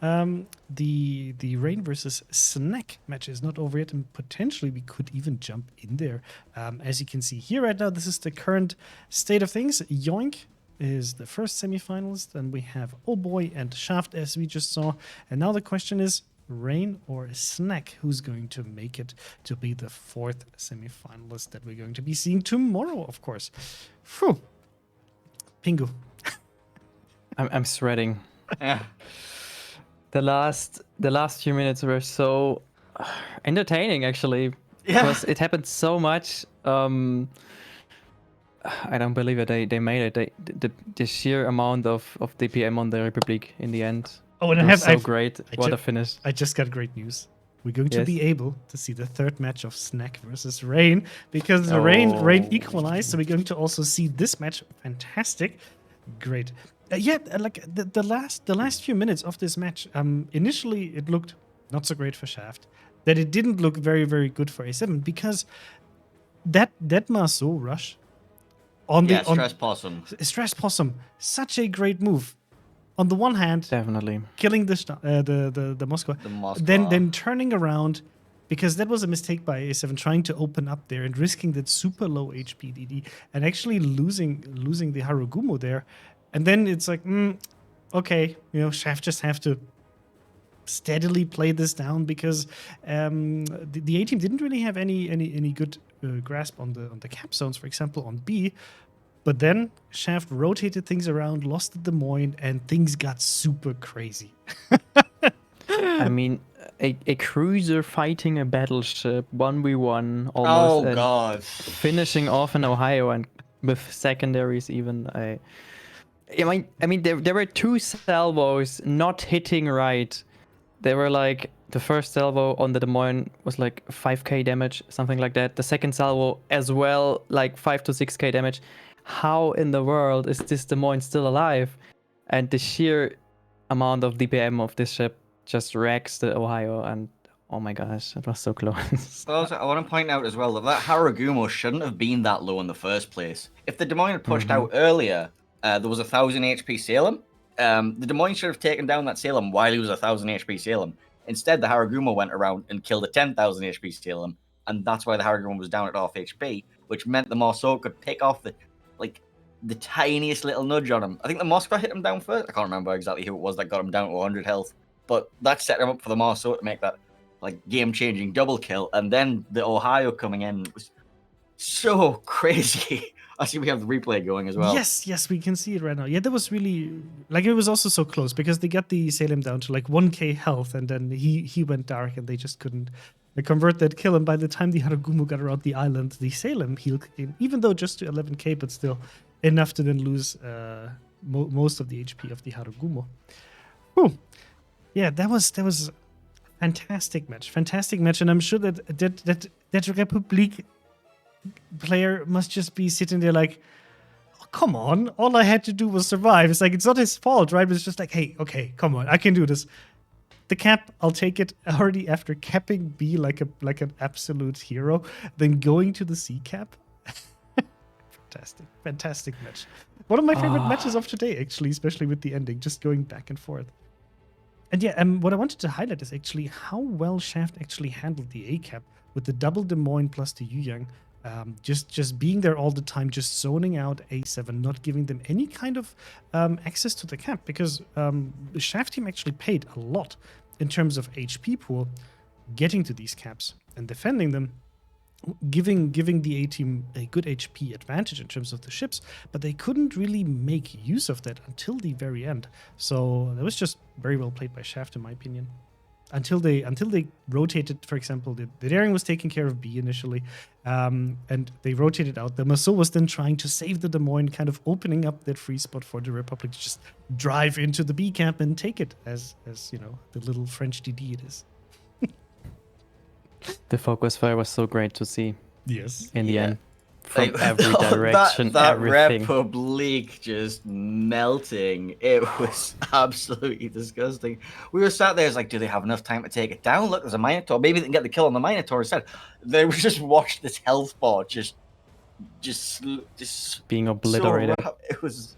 S1: the Rain versus Snack match is not over yet, and potentially we could even jump in there. As you can see here right now, this is the current state of things. Yoink is the first semifinalist, and we have Oh Boy and Shaft, as we just saw. And now the question is, Rain or Snack, who's going to make it to be the 4th semifinalist that we're going to be seeing tomorrow, of course. Phew. Pingu.
S4: I'm sweating.
S2: Yeah.
S4: The last few minutes were so entertaining, actually.
S2: Yeah.
S4: Because it happened so much. I don't believe it. They made it. The sheer amount of DPM on the Republic in the end.
S1: Oh, and
S4: It
S1: I
S4: was
S1: have
S4: so great. What a finish.
S1: I just got great news. We're going to
S4: Yes.
S1: be able to see the 3rd match of Snack versus Rain because the Rain equalized. So we're going to also see this match. Fantastic. Great. Yeah, like the last few minutes of this match, initially it looked not so great for Shaft. That it didn't look very, very good for A7 because that Marceau rush on the
S2: Stress Possum.
S1: Stress Possum, such a great move. On the one hand,
S4: Definitely.
S1: killing the Moscow,
S2: The Moskva.
S1: then turning around, because that was a mistake by A7 trying to open up there and risking that super low HP DD and actually losing the Harugumo there. And then it's like, okay, you know, Shaft just have to steadily play this down because the A team didn't really have any good grasp on the cap zones, for example, on B. But then Shaft rotated things around, lost the Des Moines, and things got super crazy.
S4: I mean, a cruiser fighting a battleship 1v1 almost.
S2: Oh
S4: and
S2: god.
S4: finishing off in Ohio and with secondaries even. I mean, there were 2 salvos not hitting right. They were like, the first salvo on the Des Moines was like 5k damage, something like that. The second salvo as well, like 5 to 6k damage. How in the world is this Des Moines still alive? And the sheer amount of DPM of this ship just wrecks the Ohio, and Oh my gosh, that was so close.
S2: But also, I want to point out as well that that Haragumo shouldn't have been that low in the first place. If the Des Moines had pushed out earlier, there was 1,000 HP Salem. The Des Moines should have taken down that Salem while he was 1,000 HP Salem. Instead, the Haragumo went around and killed a 10,000 HP Salem, and that's why the Haragumo was down at half HP, which meant the Marceau could pick off the tiniest little nudge on him. I think the Moskva hit him down first. I can't remember exactly who it was that got him down to 100 health, but that set him up for the Marceau to make that game-changing double kill, and then the Ohio coming in was so crazy. I see we have the replay going as well.
S1: Yes, we can see it right now. Yeah, that was really it was also so close because they got the Salem down to 1k health, and then he went dark, and they just couldn't convert that kill. And by the time the Haragumo got around the island, the Salem healed in, even though just to 11k, but still enough to then lose most of the HP of the Haragumo. Whew. Yeah, that was fantastic match, and I'm sure that Republic player must just be sitting there like, oh, come on, all I had to do was survive. It's like, it's not his fault, right? But it's just like, hey, okay, come on, I can do this. The cap, I'll take it already after capping B like an absolute hero, then going to the C cap. Fantastic match. One of my favorite matches of today, actually, especially with the ending, just going back and forth. And yeah, what I wanted to highlight is actually how well Shaft actually handled the A cap with the double Des Moines plus the Yu Yang. Just being there all the time, just zoning out A7, not giving them any kind of access to the cap, because the Shaft team actually paid a lot in terms of HP pool, getting to these caps and defending them, giving the A team a good HP advantage in terms of the ships, but they couldn't really make use of that until the very end. So that was just very well played by Shaft, in my opinion. Until they rotated, for example, the Daring was taking care of B initially, and they rotated out. The Marceau was then trying to save the Des Moines, kind of opening up that free spot for the Republic to just drive into the B camp and take it, as you know, the little French DD it is.
S4: The focus fire was so great to see.
S1: Yes.
S4: In the
S2: Yeah.
S4: end. From every direction,
S2: that
S4: everything.
S2: Republic just melting. It was absolutely disgusting. We were sat there, it's like, do they have enough time to take it down? Look, there's a Minotaur. Maybe they can get the kill on the Minotaur instead. They were just watched this health bar just
S4: Being obliterated.
S2: It was